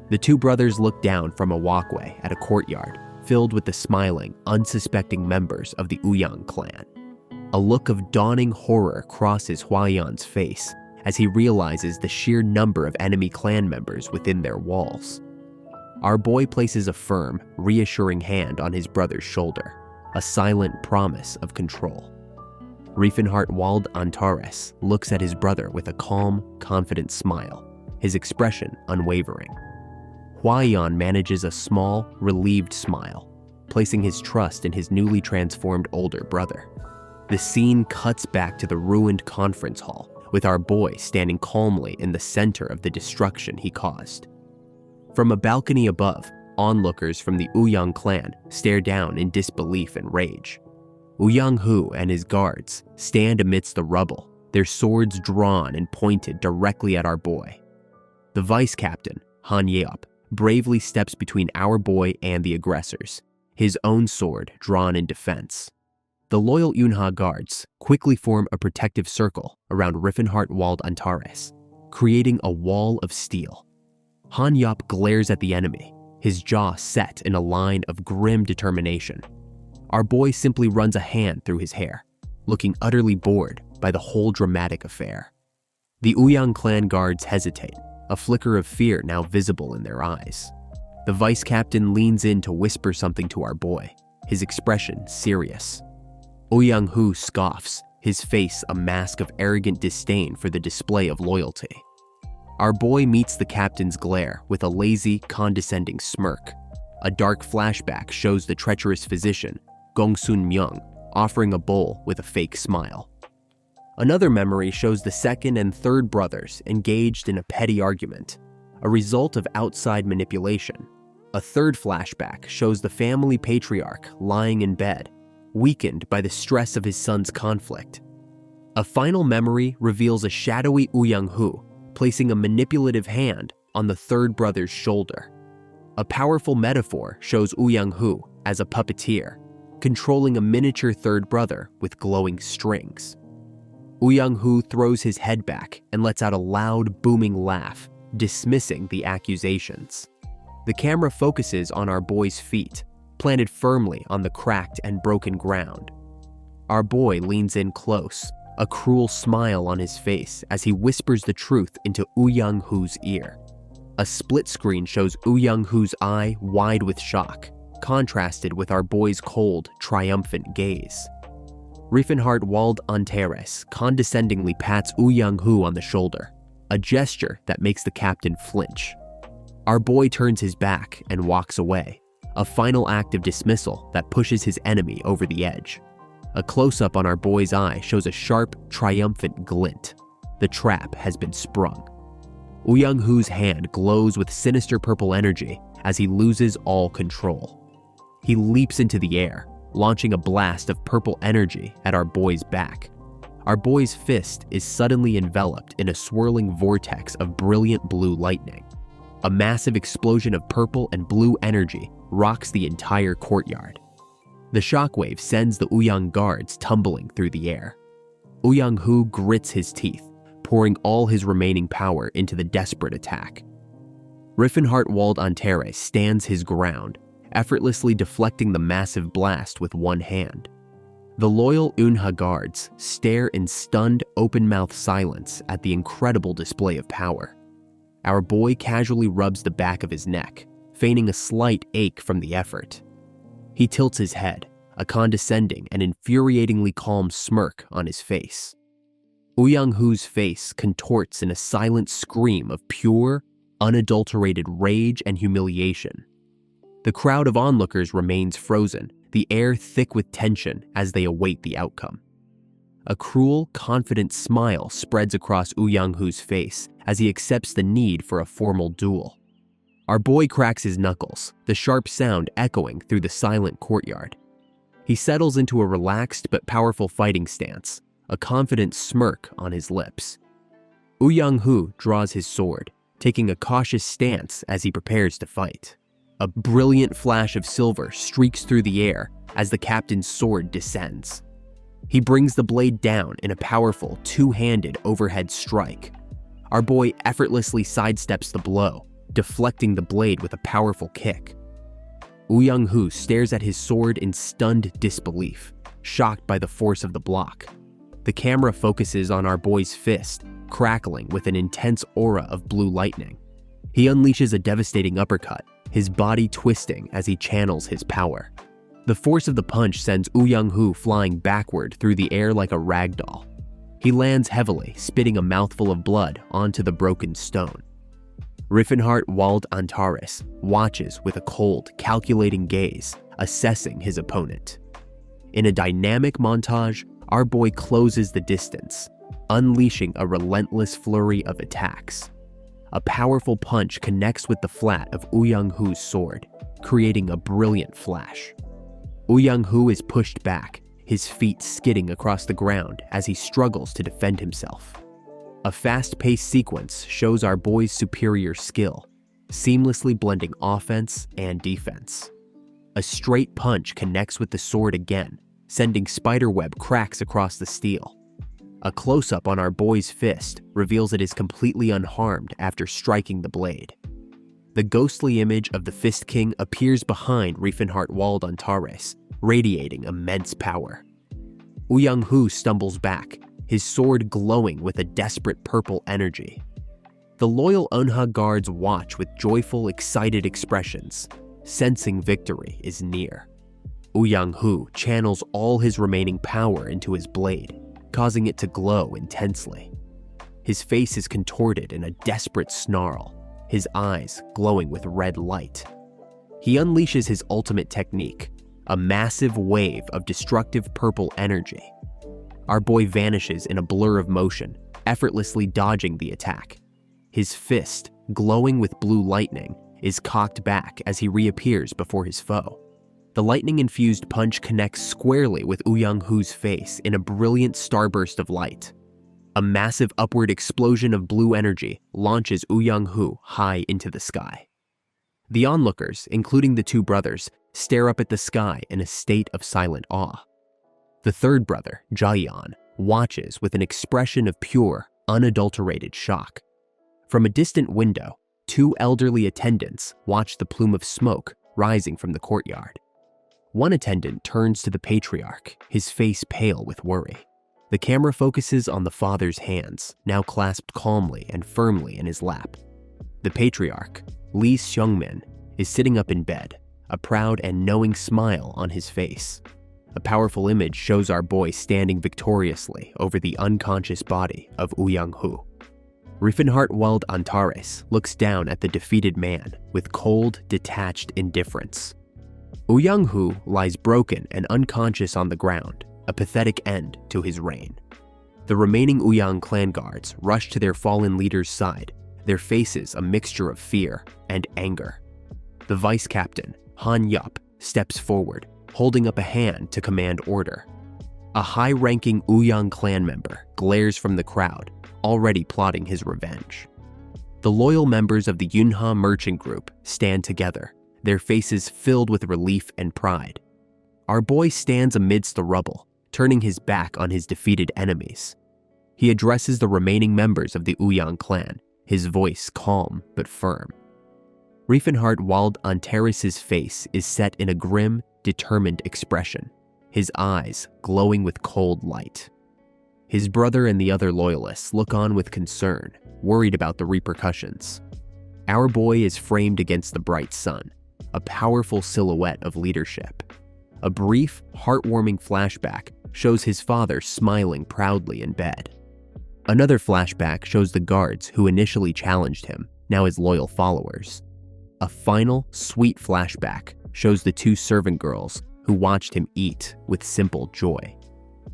The two brothers look down from a walkway at a courtyard filled with the smiling, unsuspecting members of the Uyang clan. A look of dawning horror crosses Hwaeon's face as he realizes the sheer number of enemy clan members within their walls. Our boy places a firm, reassuring hand on his brother's shoulder, a silent promise of control. Riefenhart Wald Antares looks at his brother with a calm, confident smile, his expression unwavering. Hwaeon manages a small, relieved smile, placing his trust in his newly transformed older brother. The scene cuts back to the ruined conference hall, with our boy standing calmly in the center of the destruction he caused. From a balcony above, onlookers from the Uyang clan stare down in disbelief and rage. Young-hoo and his guards stand amidst the rubble, their swords drawn and pointed directly at our boy. The vice captain, Han Yeop, bravely steps between our boy and the aggressors, his own sword drawn in defense. The loyal Yunha guards quickly form a protective circle around Riffenhart Wald Antares, creating a wall of steel. Han Yeop glares at the enemy, his jaw set in a line of grim determination. Our boy simply runs a hand through his hair, looking utterly bored by the whole dramatic affair. The Uyang clan guards hesitate, a flicker of fear now visible in their eyes. The vice captain leans in to whisper something to our boy, his expression serious. Young-hoo scoffs, his face a mask of arrogant disdain for the display of loyalty. Our boy meets the captain's glare with a lazy, condescending smirk. A dark flashback shows the treacherous physician, Gong Sun Myung, offering a bowl with a fake smile. Another memory shows the second and third brothers engaged in a petty argument, a result of outside manipulation. A third flashback shows the family patriarch lying in bed, weakened by the stress of his son's conflict. A final memory reveals a shadowy Uyang-hoo placing a manipulative hand on the third brother's shoulder. A powerful metaphor shows Uyang-hoo as a puppeteer, controlling a miniature third brother with glowing strings. Uyang-hoo throws his head back and lets out a loud, booming laugh, dismissing the accusations. The camera focuses on our boy's feet, planted firmly on the cracked and broken ground. Our boy leans in close, a cruel smile on his face as he whispers the truth into Uyang-hoo's ear. A split screen shows Uyang-hoo's eye wide with shock, contrasted with our boy's cold, triumphant gaze. Riefenhardt Wald Antares condescendingly pats Uyang-hoo on the shoulder, a gesture that makes the captain flinch. Our boy turns his back and walks away, a final act of dismissal that pushes his enemy over the edge. A close-up on our boy's eye shows a sharp, triumphant glint. The trap has been sprung. Uyang-hoo's hand glows with sinister purple energy as he loses all control. He leaps into the air, launching a blast of purple energy at our boy's back. Our boy's fist is suddenly enveloped in a swirling vortex of brilliant blue lightning. A massive explosion of purple and blue energy rocks the entire courtyard. The shockwave sends the Uyang guards tumbling through the air. Uyang-hoo grits his teeth, pouring all his remaining power into the desperate attack. Riefenhardt Wald Antares stands his ground, effortlessly deflecting the massive blast with one hand. The loyal Unha guards stare in stunned, open-mouthed silence at the incredible display of power. Our boy casually rubs the back of his neck, feigning a slight ache from the effort. He tilts his head, a condescending and infuriatingly calm smirk on his face. Uyang-hoo's face contorts in a silent scream of pure, unadulterated rage and humiliation. The crowd of onlookers remains frozen, the air thick with tension as they await the outcome. A cruel, confident smile spreads across Uyang-hoo's face as he accepts the need for a formal duel. Our boy cracks his knuckles, the sharp sound echoing through the silent courtyard. He settles into a relaxed but powerful fighting stance, a confident smirk on his lips. Uyang-hoo draws his sword, taking a cautious stance as he prepares to fight. A brilliant flash of silver streaks through the air as the captain's sword descends. He brings the blade down in a powerful, two-handed overhead strike. Our boy effortlessly sidesteps the blow, deflecting the blade with a powerful kick. Uyang-hoo stares at his sword in stunned disbelief, shocked by the force of the block. The camera focuses on our boy's fist, crackling with an intense aura of blue lightning. He unleashes a devastating uppercut, his body twisting as he channels his power. The force of the punch sends Uyang-hoo flying backward through the air like a ragdoll. He lands heavily, spitting a mouthful of blood onto the broken stone. Riefenhardt Wald Antares watches with a cold, calculating gaze, assessing his opponent. In a dynamic montage, our boy closes the distance, unleashing a relentless flurry of attacks. A powerful punch connects with the flat of Uyang-hoo's sword, creating a brilliant flash. Uyang-hoo is pushed back, his feet skidding across the ground as he struggles to defend himself. A fast-paced sequence shows our boy's superior skill, seamlessly blending offense and defense. A straight punch connects with the sword again, sending spiderweb cracks across the steel. A close-up on our boy's fist reveals it is completely unharmed after striking the blade. The ghostly image of the Fist King appears behind Riefenhardt Wald Antares, radiating immense power. Uyang-hoo stumbles back, his sword glowing with a desperate purple energy. The loyal Unha guards watch with joyful, excited expressions, sensing victory is near. Uyang-hoo channels all his remaining power into his blade, causing it to glow intensely. His face is contorted in a desperate snarl, his eyes glowing with red light. He unleashes his ultimate technique, a massive wave of destructive purple energy. Our boy vanishes in a blur of motion, effortlessly dodging the attack. His fist, glowing with blue lightning, is cocked back as he reappears before his foe. The lightning-infused punch connects squarely with Young-hoo's face in a brilliant starburst of light. A massive upward explosion of blue energy launches Young-hoo high into the sky. The onlookers, including the two brothers, stare up at the sky in a state of silent awe. The third brother, Jaeyeon, watches with an expression of pure, unadulterated shock. From a distant window, two elderly attendants watch the plume of smoke rising from the courtyard. One attendant turns to the patriarch, his face pale with worry. The camera focuses on the father's hands, now clasped calmly and firmly in his lap. The patriarch, Lee Seungmin, is sitting up in bed, a proud and knowing smile on his face. A powerful image shows our boy standing victoriously over the unconscious body of Young-hoo. Riefenhart Wald Antares looks down at the defeated man with cold, detached indifference. Young-hoo lies broken and unconscious on the ground, a pathetic end to his reign. The remaining Uyang clan guards rush to their fallen leader's side, their faces a mixture of fear and anger. The vice captain, Han Yup, steps forward, holding up a hand to command order. A high-ranking Uyang clan member glares from the crowd, already plotting his revenge. The loyal members of the Yunha merchant group stand together, their faces filled with relief and pride. Our boy stands amidst the rubble, turning his back on his defeated enemies. He addresses the remaining members of the Uyang clan, his voice calm but firm. Riefenhart Wald Antares' face is set in a grim, determined expression, his eyes glowing with cold light. His brother and the other loyalists look on with concern, worried about the repercussions. Our boy is framed against the bright sun, a powerful silhouette of leadership. A brief, heartwarming flashback shows his father smiling proudly in bed. Another flashback shows the guards who initially challenged him, now his loyal followers. A final, sweet flashback shows the two servant girls who watched him eat with simple joy.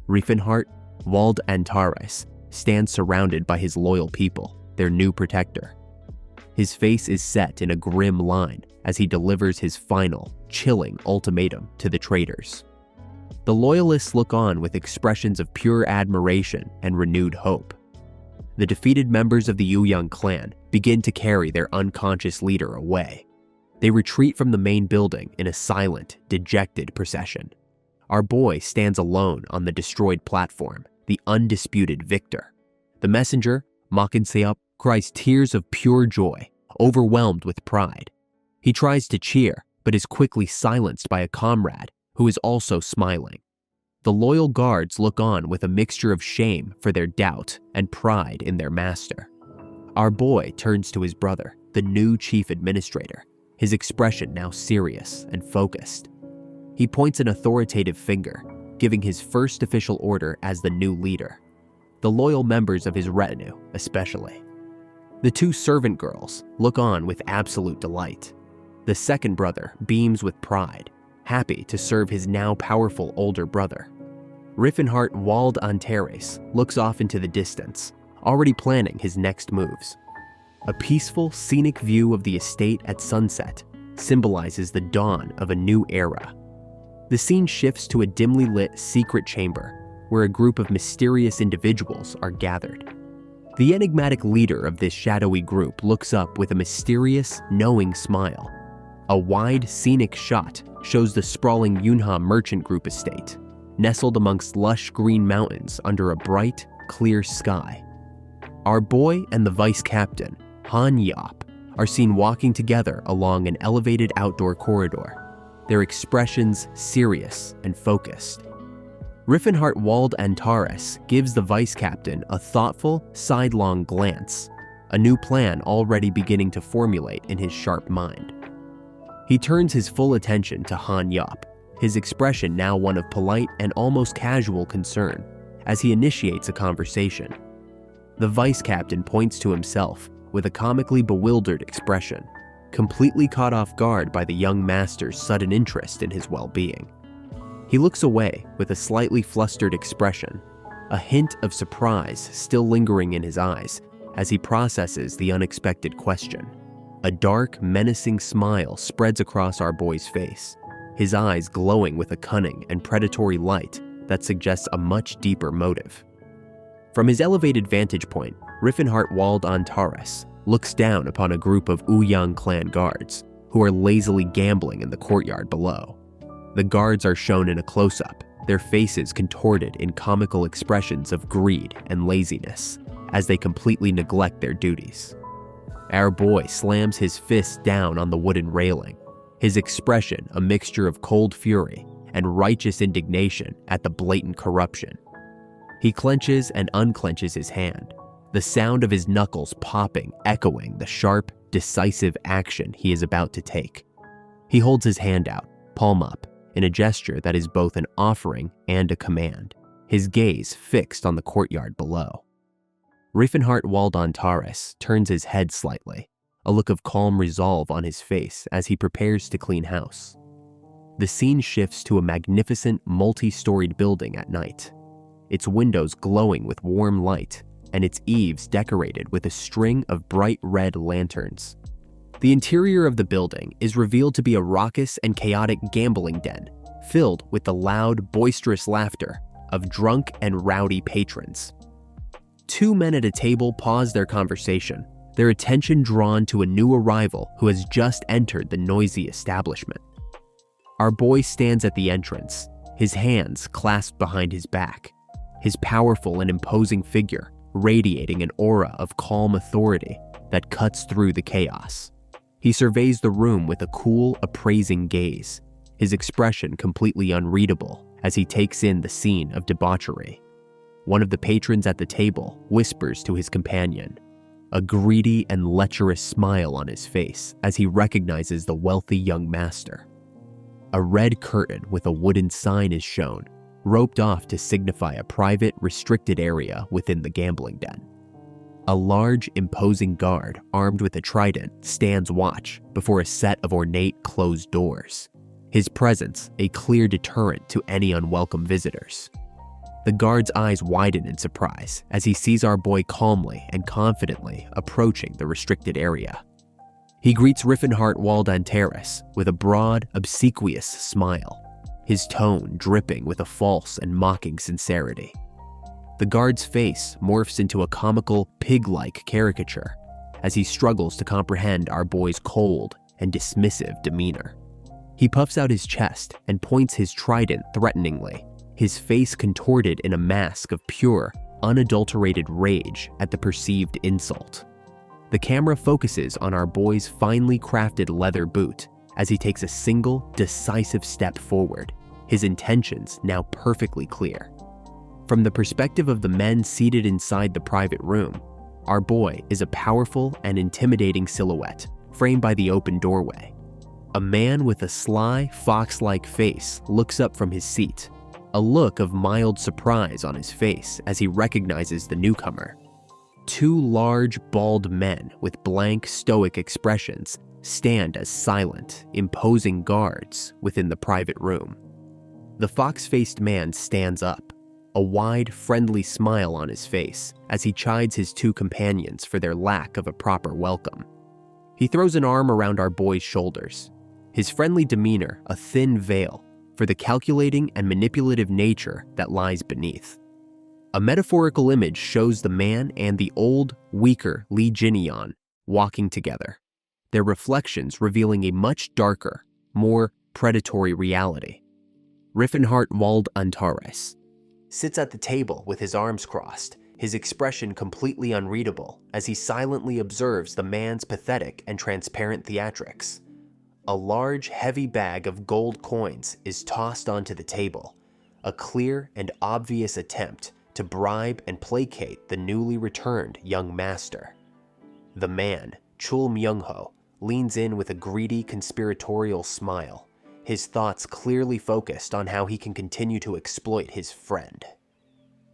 Riefenhart Wald Antares stands surrounded by his loyal people, their new protector. His face is set in a grim line as he delivers his final, chilling ultimatum to the traitors. The loyalists look on with expressions of pure admiration and renewed hope. The defeated members of the Uyang clan begin to carry their unconscious leader away. They retreat from the main building in a silent, dejected procession. Our boy stands alone on the destroyed platform, the undisputed victor. The messenger, Ma Seop, cries tears of pure joy, overwhelmed with pride. He tries to cheer, but is quickly silenced by a comrade who is also smiling. The loyal guards look on with a mixture of shame for their doubt and pride in their master. Our boy turns to his brother, the new chief administrator, his expression now serious and focused. He points an authoritative finger, giving his first official order as the new leader. The loyal members of his retinue, especially. The two servant girls look on with absolute delight. The second brother beams with pride, happy to serve his now powerful older brother. Riefenhart Wald Antares looks off into the distance, already planning his next moves. A peaceful, scenic view of the estate at sunset symbolizes the dawn of a new era. The scene shifts to a dimly lit secret chamber where a group of mysterious individuals are gathered. The enigmatic leader of this shadowy group looks up with a mysterious, knowing smile. A wide, scenic shot shows the sprawling Yunha merchant group estate, nestled amongst lush green mountains under a bright, clear sky. Our boy and the vice captain, Han Yup, are seen walking together along an elevated outdoor corridor, their expressions serious and focused. Riefenhart Wald Antares gives the vice captain a thoughtful, sidelong glance, a new plan already beginning to formulate in his sharp mind. He turns his full attention to Han Yup, his expression now one of polite and almost casual concern, as he initiates a conversation. The vice captain points to himself with a comically bewildered expression. completely caught off guard by the young master's sudden interest in his well-being. He looks away with a slightly flustered expression, a hint of surprise still lingering in his eyes as he processes the unexpected question. A dark, menacing smile spreads across our boy's face, his eyes glowing with a cunning and predatory light that suggests a much deeper motive. From his elevated vantage point, Riffenhart Wald Antares looks down upon a group of Ouyang clan guards who are lazily gambling in the courtyard below. The guards are shown in a close-up, their faces contorted in comical expressions of greed and laziness as they completely neglect their duties. Our boy slams his fist down on the wooden railing, his expression a mixture of cold fury and righteous indignation at the blatant corruption. He clenches and unclenches his hand, the sound of his knuckles popping echoing the sharp, decisive action he is about to take. He holds his hand out, palm up, in a gesture that is both an offering and a command, his gaze fixed on the courtyard below. Riefenhart Wald Antares turns his head slightly, a look of calm resolve on his face as he prepares to clean house. The scene shifts to a magnificent multi-storied building at night, its windows glowing with warm light and its eaves decorated with a string of bright red lanterns. The interior of the building is revealed to be a raucous and chaotic gambling den, filled with the loud, boisterous laughter of drunk and rowdy patrons. Two men at a table pause their conversation, their attention drawn to a new arrival who has just entered the noisy establishment. Our boy stands at the entrance, his hands clasped behind his back, his powerful and imposing figure radiating an aura of calm authority that cuts through the chaos. He surveys the room with a cool, appraising gaze, his expression completely unreadable as he takes in the scene of debauchery. One of the patrons at the table whispers to his companion, a greedy and lecherous smile on his face as he recognizes the wealthy young master. A red curtain with a wooden sign is shown, roped off to signify a private, restricted area within the gambling den. A large, imposing guard armed with a trident stands watch before a set of ornate closed doors, his presence a clear deterrent to any unwelcome visitors. The guard's eyes widen in surprise as he sees our boy calmly and confidently approaching the restricted area. He greets Riffenhart Wald Antares with a broad, obsequious smile, his tone dripping with a false and mocking sincerity. The guard's face morphs into a comical, pig-like caricature as he struggles to comprehend our boy's cold and dismissive demeanor. He puffs out his chest and points his trident threateningly, his face contorted in a mask of pure, unadulterated rage at the perceived insult. The camera focuses on our boy's finely crafted leather boot as he takes a single, decisive step forward, his intentions now perfectly clear. From the perspective of the men seated inside the private room, our boy is a powerful and intimidating silhouette framed by the open doorway. A man with a sly, fox-like face looks up from his seat, a look of mild surprise on his face as he recognizes the newcomer. Two large, bald men with blank, stoic expressions stand as silent, imposing guards within the private room. The fox-faced man stands up, a wide, friendly smile on his face as he chides his two companions for their lack of a proper welcome. He throws an arm around our boy's shoulders, his friendly demeanor a thin veil for the calculating and manipulative nature that lies beneath. A metaphorical image shows the man and the old, weaker Li Jinian walking together, their reflections revealing a much darker, more predatory reality. Riffenhart Wald Antares sits at the table with his arms crossed, his expression completely unreadable as he silently observes the man's pathetic and transparent theatrics. A large, heavy bag of gold coins is tossed onto the table, a clear and obvious attempt to bribe and placate the newly returned young master. The man, Chul Myung-ho, leans in with a greedy, conspiratorial smile, his thoughts clearly focused on how he can continue to exploit his friend.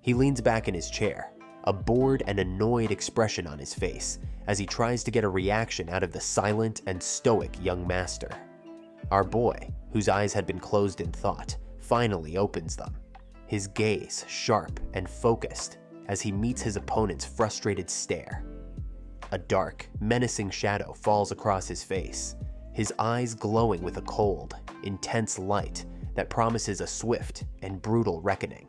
He leans back in his chair, a bored and annoyed expression on his face as he tries to get a reaction out of the silent and stoic young master. Our boy, whose eyes had been closed in thought, finally opens them, his gaze sharp and focused as he meets his opponent's frustrated stare. A dark, menacing shadow falls across his face, his eyes glowing with a cold, intense light that promises a swift and brutal reckoning.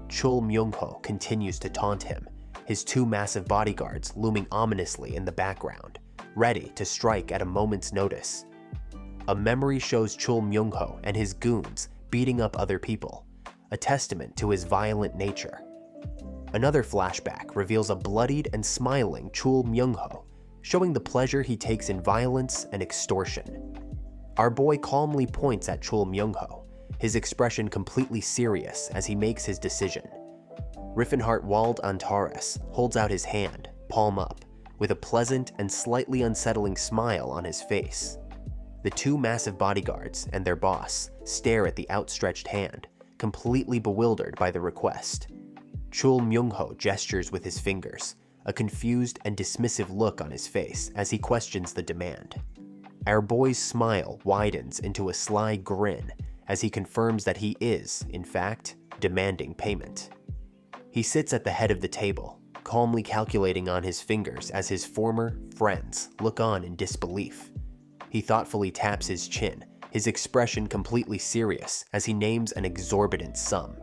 Chul Myung-ho continues to taunt him, his two massive bodyguards looming ominously in the background, ready to strike at a moment's notice. A memory shows Chul Myung-ho and his goons beating up other people, a testament to his violent nature. Another flashback reveals a bloodied and smiling Chul Myung-ho, showing the pleasure he takes in violence and extortion. Our boy calmly points at Chul Myung-ho, his expression completely serious as he makes his decision. Riffenhart Wald Antares holds out his hand, palm up, with a pleasant and slightly unsettling smile on his face. The two massive bodyguards and their boss stare at the outstretched hand, completely bewildered by the request. Chul Myung-ho gestures with his fingers, a confused and dismissive look on his face as he questions the demand. Our boy's smile widens into a sly grin as he confirms that he is, in fact, demanding payment. He sits at the head of the table, calmly calculating on his fingers as his former friends look on in disbelief. He thoughtfully taps his chin, his expression completely serious as he names an exorbitant sum.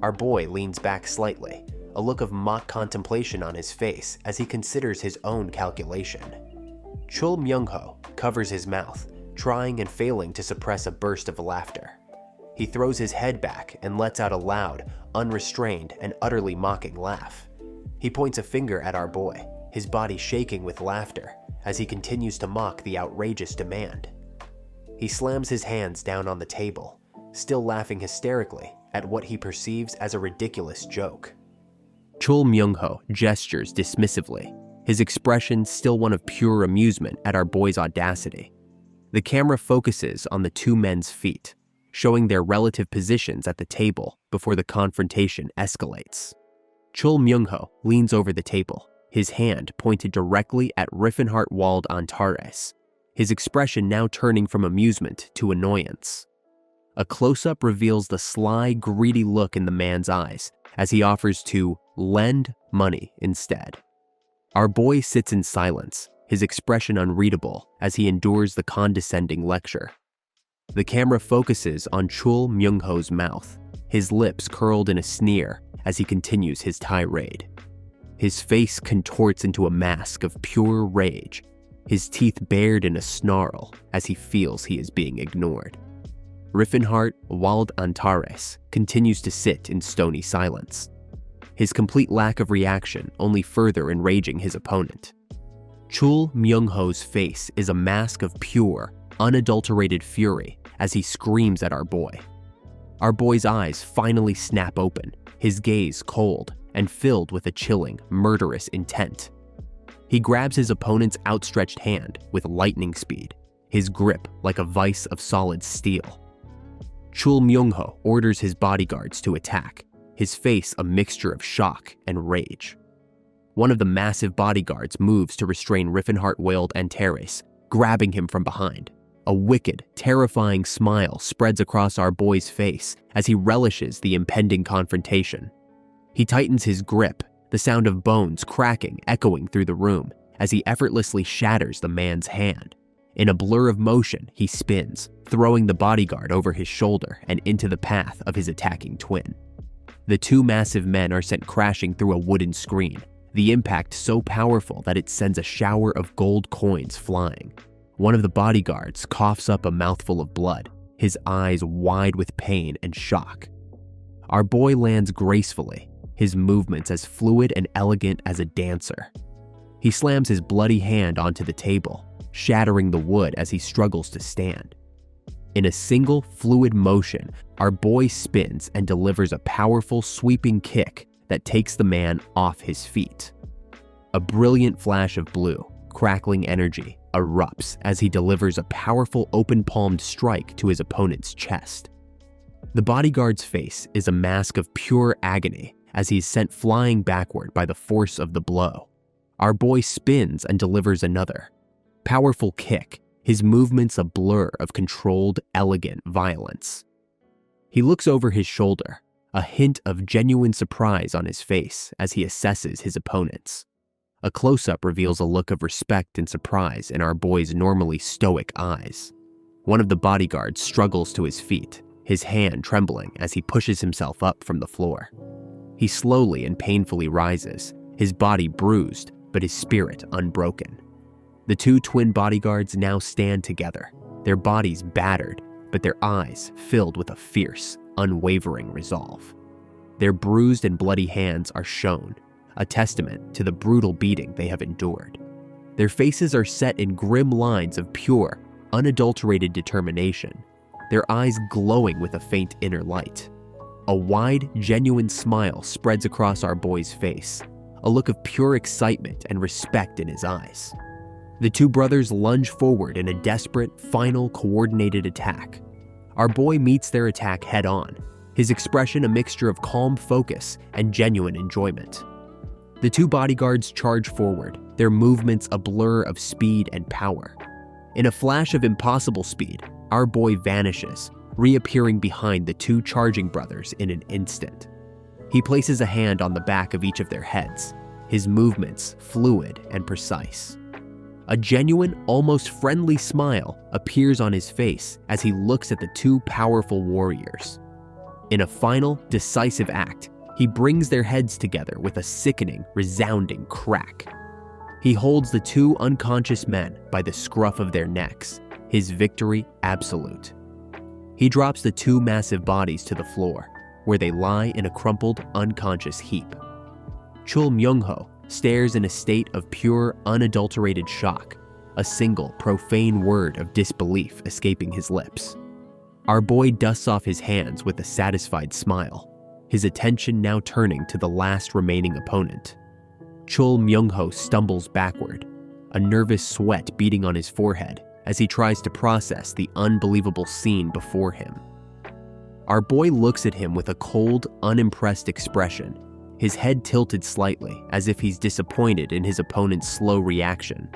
Our boy leans back slightly, a look of mock contemplation on his face as he considers his own calculation. Chul Myung-ho covers his mouth, trying and failing to suppress a burst of laughter. He throws his head back and lets out a loud, unrestrained, and utterly mocking laugh. He points a finger at our boy, his body shaking with laughter as he continues to mock the outrageous demand. He slams his hands down on the table, still laughing hysterically at what he perceives as a ridiculous joke. Chul Myung-ho gestures dismissively, his expression still one of pure amusement at our boy's audacity. The camera focuses on the two men's feet, showing their relative positions at the table before the confrontation escalates. Chul Myung-ho leans over the table, his hand pointed directly at Riffenhart Wald Antares, his expression now turning from amusement to annoyance. A close-up reveals the sly, greedy look in the man's eyes as he offers to lend money instead. Our boy sits in silence, his expression unreadable as he endures the condescending lecture. The camera focuses on Chul Myung-ho's mouth, his lips curled in a sneer as he continues his tirade. His face contorts into a mask of pure rage, his teeth bared in a snarl as he feels he is being ignored. Riffenhart Wald Antares continues to sit in stony silence, his complete lack of reaction only further enraging his opponent. Chul Myung-ho's face is a mask of pure, unadulterated fury as he screams at our boy. Our boy's eyes finally snap open, his gaze cold and filled with a chilling, murderous intent. He grabs his opponent's outstretched hand with lightning speed, his grip like a vice of solid steel. Chul Myung-ho orders his bodyguards to attack, his face a mixture of shock and rage. One of the massive bodyguards moves to restrain Riffenhart Wald Antares, grabbing him from behind. A wicked, terrifying smile spreads across our boy's face as he relishes the impending confrontation. He tightens his grip, the sound of bones cracking echoing through the room as he effortlessly shatters the man's hand. In a blur of motion, he spins, throwing the bodyguard over his shoulder and into the path of his attacking twin. The two massive men are sent crashing through a wooden screen, the impact so powerful that it sends a shower of gold coins flying. One of the bodyguards coughs up a mouthful of blood, his eyes wide with pain and shock. Our boy lands gracefully, his movements as fluid and elegant as a dancer. He slams his bloody hand onto the table, shattering the wood as he struggles to stand. In a single fluid motion, our boy spins and delivers a powerful sweeping kick that takes the man off his feet. A brilliant flash of blue, crackling energy erupts as he delivers a powerful open-palmed strike to his opponent's chest. The bodyguard's face is a mask of pure agony as he's sent flying backward by the force of the blow. Our boy spins and delivers another powerful kick, his movements a blur of controlled, elegant violence. He looks over his shoulder, a hint of genuine surprise on his face as he assesses his opponents. A close-up reveals a look of respect and surprise in our boy's normally stoic eyes. One of the bodyguards struggles to his feet, his hand trembling as he pushes himself up from the floor. He slowly and painfully rises, his body bruised, but his spirit unbroken. The two twin bodyguards now stand together, their bodies battered, but their eyes filled with a fierce, unwavering resolve. Their bruised and bloody hands are shown, a testament to the brutal beating they have endured. Their faces are set in grim lines of pure, unadulterated determination, their eyes glowing with a faint inner light. A wide, genuine smile spreads across our boy's face, a look of pure excitement and respect in his eyes. The two brothers lunge forward in a desperate, final, coordinated attack. Our boy meets their attack head-on, his expression a mixture of calm focus and genuine enjoyment. The two bodyguards charge forward, their movements a blur of speed and power. In a flash of impossible speed, our boy vanishes, reappearing behind the two charging brothers in an instant. He places a hand on the back of each of their heads, his movements fluid and precise. A genuine, almost friendly smile appears on his face as he looks at the two powerful warriors. In a final, decisive act, he brings their heads together with a sickening, resounding crack. He holds the two unconscious men by the scruff of their necks, his victory absolute. He drops the two massive bodies to the floor, where they lie in a crumpled, unconscious heap. Chul Myung-ho stares in a state of pure, unadulterated shock, a single, profane word of disbelief escaping his lips. Our boy dusts off his hands with a satisfied smile, his attention now turning to the last remaining opponent. Chul Myung-ho stumbles backward, a nervous sweat beating on his forehead as he tries to process the unbelievable scene before him. Our boy looks at him with a cold, unimpressed expression, his head tilted slightly as if he's disappointed in his opponent's slow reaction.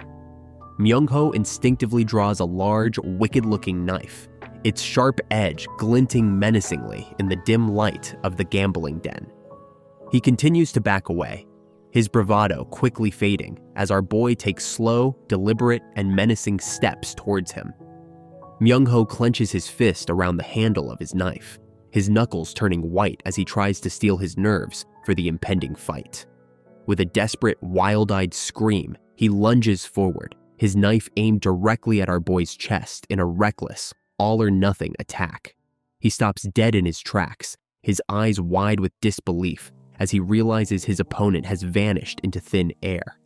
Myung-ho instinctively draws a large, wicked-looking knife, its sharp edge glinting menacingly in the dim light of the gambling den. He continues to back away, his bravado quickly fading as our boy takes slow, deliberate, and menacing steps towards him. Myung-ho clenches his fist around the handle of his knife, his knuckles turning white as he tries to steel his nerves for the impending fight. With a desperate, wild-eyed scream, he lunges forward, his knife aimed directly at our boy's chest in a reckless, all-or-nothing attack. He stops dead in his tracks, his eyes wide with disbelief as he realizes his opponent has vanished into thin air.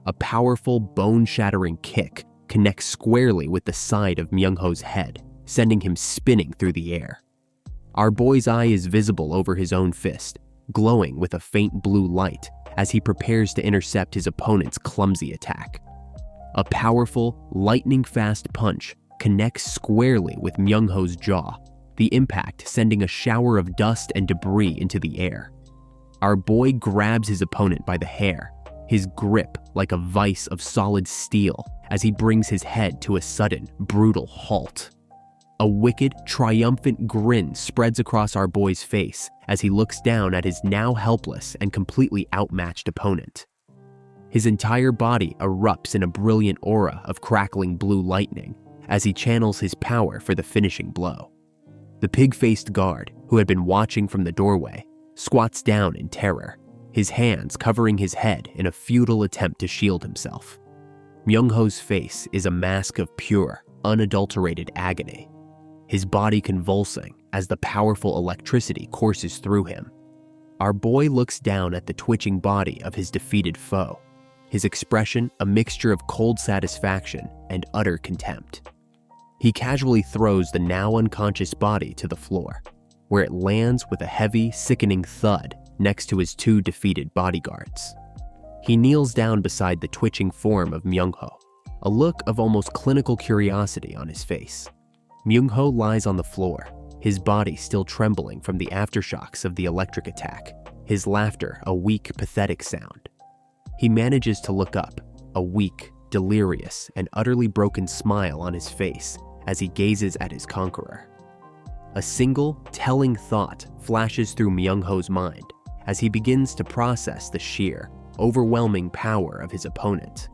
A powerful, bone-shattering kick connects squarely with the side of Myung-ho's head, sending him spinning through the air. Our boy's eye is visible over his own fist, glowing with a faint blue light as he prepares to intercept his opponent's clumsy attack. A powerful, lightning-fast punch connects squarely with Myung-ho's jaw, the impact sending a shower of dust and debris into the air. Our boy grabs his opponent by the hair, his grip like a vice of solid steel as he brings his head to a sudden, brutal halt. A wicked, triumphant grin spreads across our boy's face as he looks down at his now helpless and completely outmatched opponent. His entire body erupts in a brilliant aura of crackling blue lightning as he channels his power for the finishing blow. The pig-faced guard, who had been watching from the doorway, squats down in terror, his hands covering his head in a futile attempt to shield himself. Myung-ho's face is a mask of pure, unadulterated agony, his body convulsing as the powerful electricity courses through him. Our boy looks down at the twitching body of his defeated foe, his expression a mixture of cold satisfaction and utter contempt. He casually throws the now unconscious body to the floor, where it lands with a heavy, sickening thud next to his two defeated bodyguards. He kneels down beside the twitching form of Myung-ho, a look of almost clinical curiosity on his face. Myung-ho lies on the floor, his body still trembling from the aftershocks of the electric attack, his laughter a weak, pathetic sound. He manages to look up, a weak, delirious, and utterly broken smile on his face as he gazes at his conqueror. A single, telling thought flashes through Myung-ho's mind as he begins to process the sheer, overwhelming power of his opponent.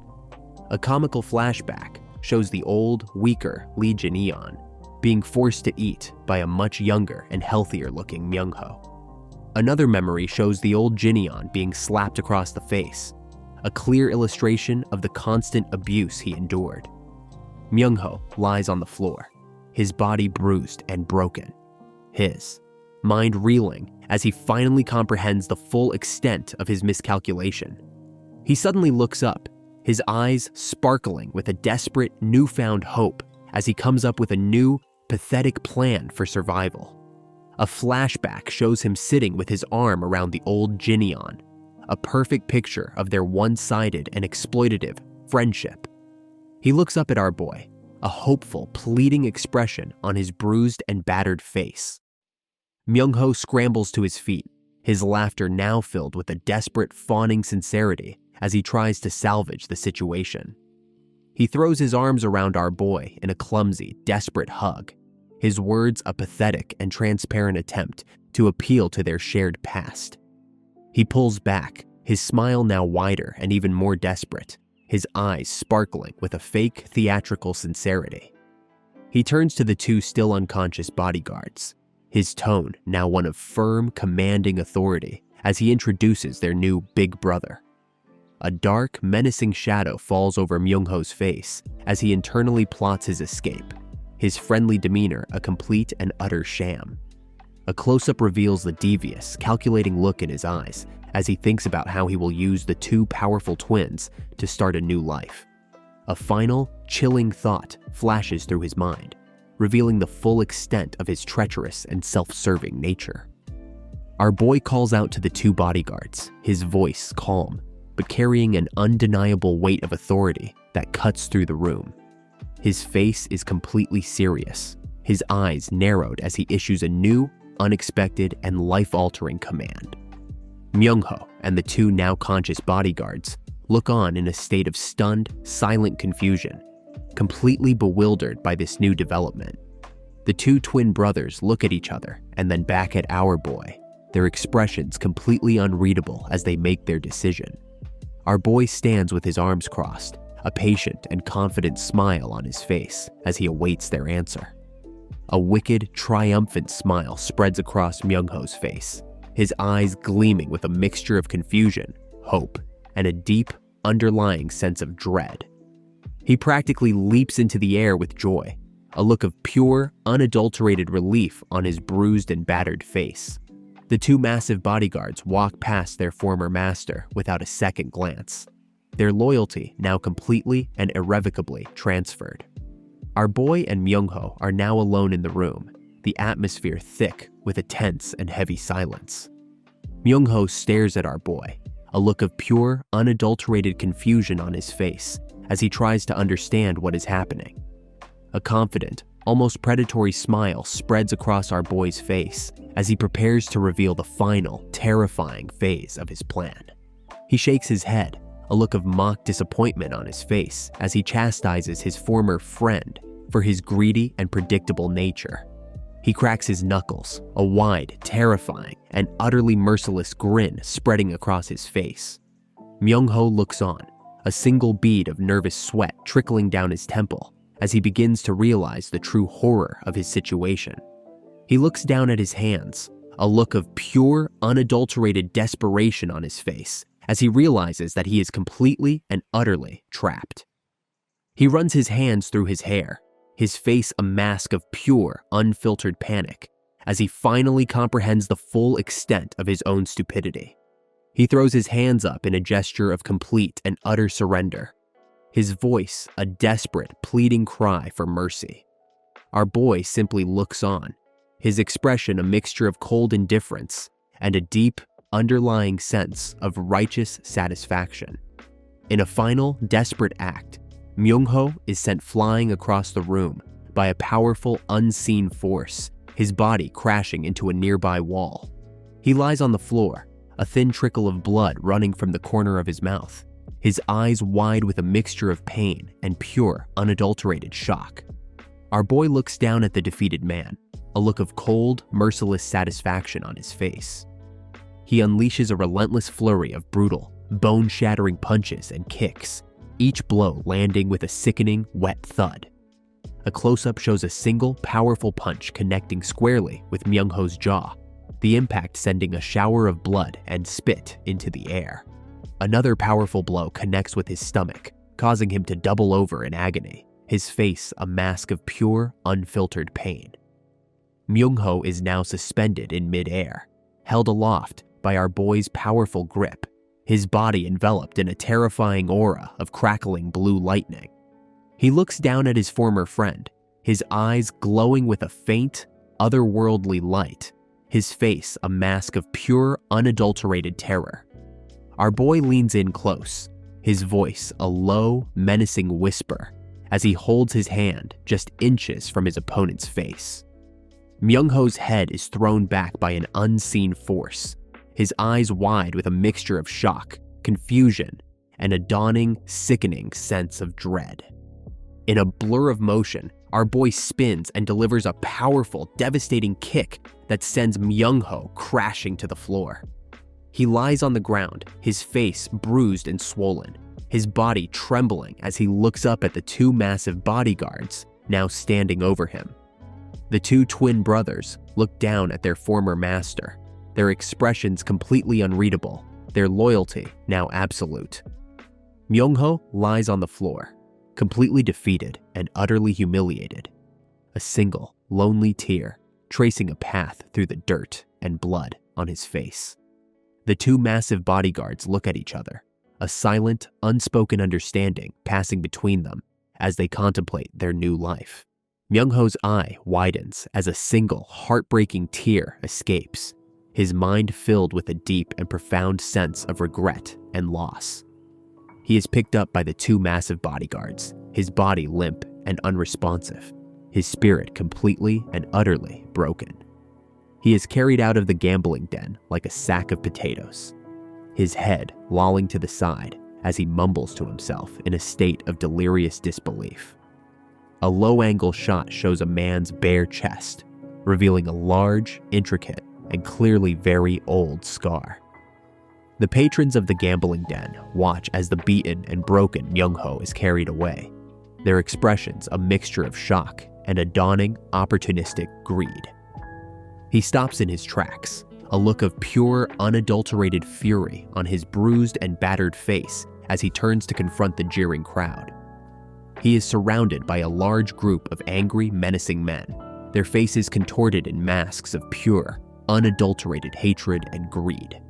A comical flashback shows the old, weaker Lee Jin-eon being forced to eat by a much younger and healthier-looking Myung-ho. Another memory shows the old Jin-eon being slapped across the face, a clear illustration of the constant abuse he endured. Myung-ho lies on the floor, his body bruised and broken, his mind reeling as he finally comprehends the full extent of his miscalculation. He suddenly looks up, his eyes sparkling with a desperate, newfound hope as he comes up with a new, pathetic plan for survival. A flashback shows him sitting with his arm around the old Jin-eon, a perfect picture of their one-sided and exploitative friendship. He looks up at our boy, a hopeful, pleading expression on his bruised and battered face. Myung-ho scrambles to his feet, his laughter now filled with a desperate, fawning sincerity as he tries to salvage the situation. He throws his arms around our boy in a clumsy, desperate hug, his words a pathetic and transparent attempt to appeal to their shared past. He pulls back, his smile now wider and even more desperate, his eyes sparkling with a fake, theatrical sincerity. He turns to the two still unconscious bodyguards, his tone now one of firm, commanding authority as he introduces their new big brother. A dark, menacing shadow falls over Myung-ho's face as he internally plots his escape, his friendly demeanor a complete and utter sham. A close-up reveals the devious, calculating look in his eyes as he thinks about how he will use the two powerful twins to start a new life. A final, chilling thought flashes through his mind, revealing the full extent of his treacherous and self-serving nature. Our boy calls out to the two bodyguards, his voice calm, but carrying an undeniable weight of authority that cuts through the room. His face is completely serious, his eyes narrowed as he issues a new, unexpected, and life-altering command. Myung-ho and the two now conscious bodyguards look on in a state of stunned, silent confusion, completely bewildered by this new development. The two twin brothers look at each other and then back at our boy, their expressions completely unreadable as they make their decision. Our boy stands with his arms crossed, a patient and confident smile on his face as he awaits their answer. A wicked, triumphant smile spreads across Myung-ho's face, his eyes gleaming with a mixture of confusion, hope, and a deep, underlying sense of dread. He practically leaps into the air with joy, a look of pure, unadulterated relief on his bruised and battered face. The two massive bodyguards walk past their former master without a second glance, their loyalty now completely and irrevocably transferred. Our boy and Myung-ho are now alone in the room, the atmosphere thick with a tense and heavy silence. Myung-ho stares at our boy, a look of pure, unadulterated confusion on his face as he tries to understand what is happening. A confident, almost predatory smile spreads across our boy's face as he prepares to reveal the final, terrifying phase of his plan. He shakes his head, a look of mock disappointment on his face as he chastises his former friend for his greedy and predictable nature. He cracks his knuckles, a wide, terrifying, and utterly merciless grin spreading across his face. Myung-ho looks on, a single bead of nervous sweat trickling down his temple as he begins to realize the true horror of his situation. He looks down at his hands, a look of pure, unadulterated desperation on his face as he realizes that he is completely and utterly trapped. He runs his hands through his hair, his face a mask of pure, unfiltered panic, as he finally comprehends the full extent of his own stupidity. He throws his hands up in a gesture of complete and utter surrender, his voice a desperate, pleading cry for mercy. Our boy simply looks on, his expression a mixture of cold indifference and a deep, underlying sense of righteous satisfaction. In a final, desperate act, Myung-ho is sent flying across the room by a powerful, unseen force, his body crashing into a nearby wall. He lies on the floor, a thin trickle of blood running from the corner of his mouth, his eyes wide with a mixture of pain and pure, unadulterated shock. Our boy looks down at the defeated man, a look of cold, merciless satisfaction on his face. He unleashes a relentless flurry of brutal, bone-shattering punches and kicks, each blow landing with a sickening, wet thud. A close-up shows a single, powerful punch connecting squarely with Myung-ho's jaw, the impact sending a shower of blood and spit into the air. Another powerful blow connects with his stomach, causing him to double over in agony, his face a mask of pure, unfiltered pain. Myung-ho is now suspended in mid-air, held aloft by our boy's powerful grip, his body enveloped in a terrifying aura of crackling blue lightning. He looks down at his former friend, his eyes glowing with a faint, otherworldly light, his face a mask of pure, unadulterated terror. Our boy leans in close, his voice a low, menacing whisper, as he holds his hand just inches from his opponent's face. Myung-ho's head is thrown back by an unseen force, his eyes wide with a mixture of shock, confusion, and a dawning, sickening sense of dread. In a blur of motion, our boy spins and delivers a powerful, devastating kick that sends Myung-ho crashing to the floor. He lies on the ground, his face bruised and swollen, his body trembling as he looks up at the two massive bodyguards now standing over him. The two twin brothers look down at their former master, their expressions completely unreadable, their loyalty now absolute. Myung-ho lies on the floor, completely defeated and utterly humiliated, a single, lonely tear tracing a path through the dirt and blood on his face. The two massive bodyguards look at each other, a silent, unspoken understanding passing between them as they contemplate their new life. Myung-ho's eye widens as a single, heartbreaking tear escapes, his mind filled with a deep and profound sense of regret and loss. He is picked up by the two massive bodyguards, his body limp and unresponsive, his spirit completely and utterly broken. He is carried out of the gambling den like a sack of potatoes, his head lolling to the side as he mumbles to himself in a state of delirious disbelief. A low-angle shot shows a man's bare chest, revealing a large, intricate, and clearly very old scar. The patrons of the gambling den watch as the beaten and broken Myung-ho is carried away, their expressions a mixture of shock and a dawning, opportunistic greed. He stops in his tracks, a look of pure, unadulterated fury on his bruised and battered face as he turns to confront the jeering crowd. He is surrounded by a large group of angry, menacing men, their faces contorted in masks of pure, unadulterated hatred and greed.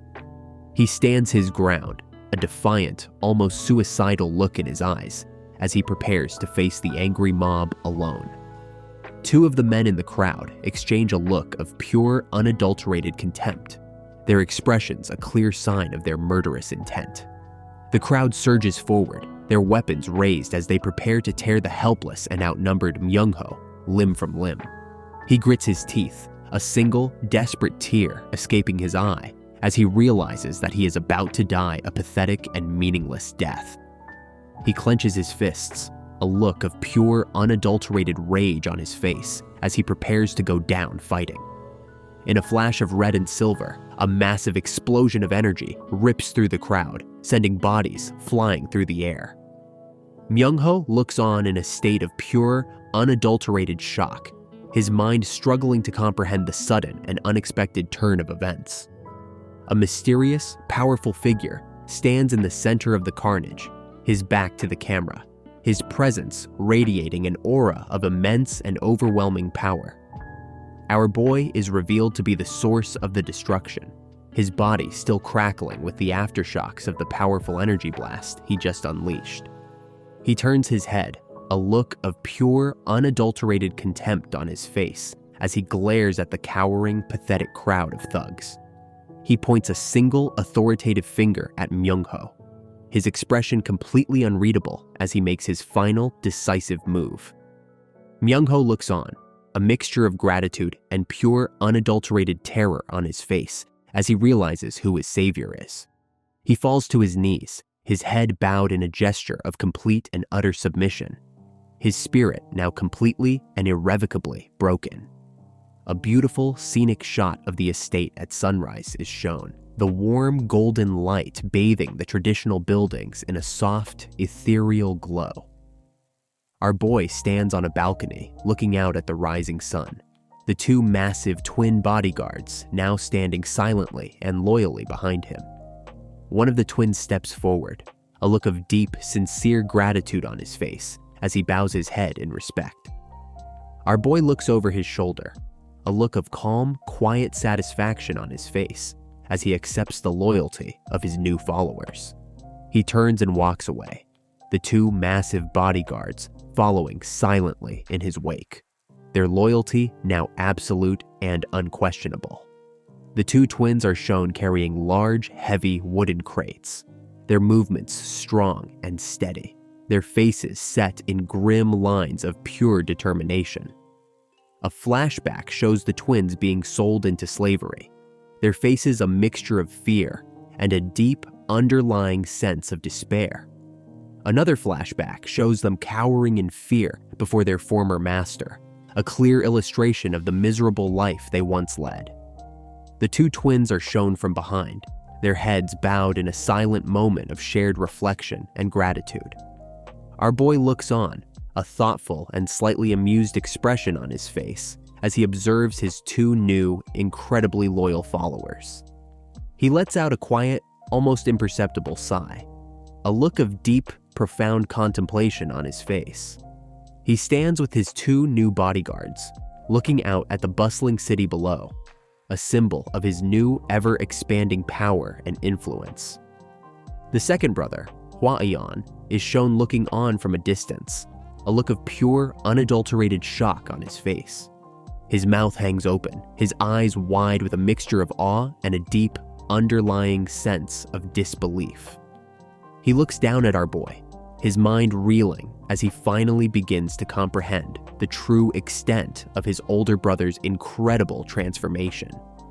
He stands his ground, a defiant, almost suicidal look in his eyes, as he prepares to face the angry mob alone. Two of the men in the crowd exchange a look of pure, unadulterated contempt, their expressions a clear sign of their murderous intent. The crowd surges forward, their weapons raised as they prepare to tear the helpless and outnumbered Myung-ho limb from limb. He grits his teeth, a single, desperate tear escaping his eye as he realizes that he is about to die a pathetic and meaningless death. He clenches his fists, a look of pure, unadulterated rage on his face as he prepares to go down fighting. In a flash of red and silver, a massive explosion of energy rips through the crowd, sending bodies flying through the air. Myung-ho looks on in a state of pure, unadulterated shock, his mind struggling to comprehend the sudden and unexpected turn of events. A mysterious, powerful figure stands in the center of the carnage, his back to the camera, his presence radiating an aura of immense and overwhelming power. Our boy is revealed to be the source of the destruction, his body still crackling with the aftershocks of the powerful energy blast he just unleashed. He turns his head, a look of pure, unadulterated contempt on his face as he glares at the cowering, pathetic crowd of thugs. He points a single, authoritative finger at Myung-ho, his expression completely unreadable as he makes his final, decisive move. Myung-ho looks on, a mixture of gratitude and pure, unadulterated terror on his face as he realizes who his savior is. He falls to his knees, his head bowed in a gesture of complete and utter submission, his spirit now completely and irrevocably broken. A beautiful, scenic shot of the estate at sunrise is shown, the warm golden light bathing the traditional buildings in a soft, ethereal glow. Our boy stands on a balcony, looking out at the rising sun, the two massive twin bodyguards now standing silently and loyally behind him. One of the twins steps forward, a look of deep, sincere gratitude on his face as he bows his head in respect. Our boy looks over his shoulder, a look of calm, quiet satisfaction on his face as he accepts the loyalty of his new followers. He turns and walks away, the two massive bodyguards following silently in his wake, their loyalty now absolute and unquestionable. The two twins are shown carrying large, heavy wooden crates, their movements strong and steady, their faces set in grim lines of pure determination. A flashback shows the twins being sold into slavery, their faces a mixture of fear and a deep, underlying sense of despair. Another flashback shows them cowering in fear before their former master, a clear illustration of the miserable life they once led. The two twins are shown from behind, their heads bowed in a silent moment of shared reflection and gratitude. Our boy looks on, a thoughtful and slightly amused expression on his face as he observes his two new, incredibly loyal followers. He lets out a quiet, almost imperceptible sigh, a look of deep, profound contemplation on his face. He stands with his two new bodyguards, looking out at the bustling city below, a symbol of his new, ever-expanding power and influence. The second brother, Hua-Ian, is shown looking on from a distance, a look of pure, unadulterated shock on his face. His mouth hangs open, his eyes wide with a mixture of awe and a deep, underlying sense of disbelief. He looks down at our boy, his mind reeling as he finally begins to comprehend the true extent of his older brother's incredible transformation.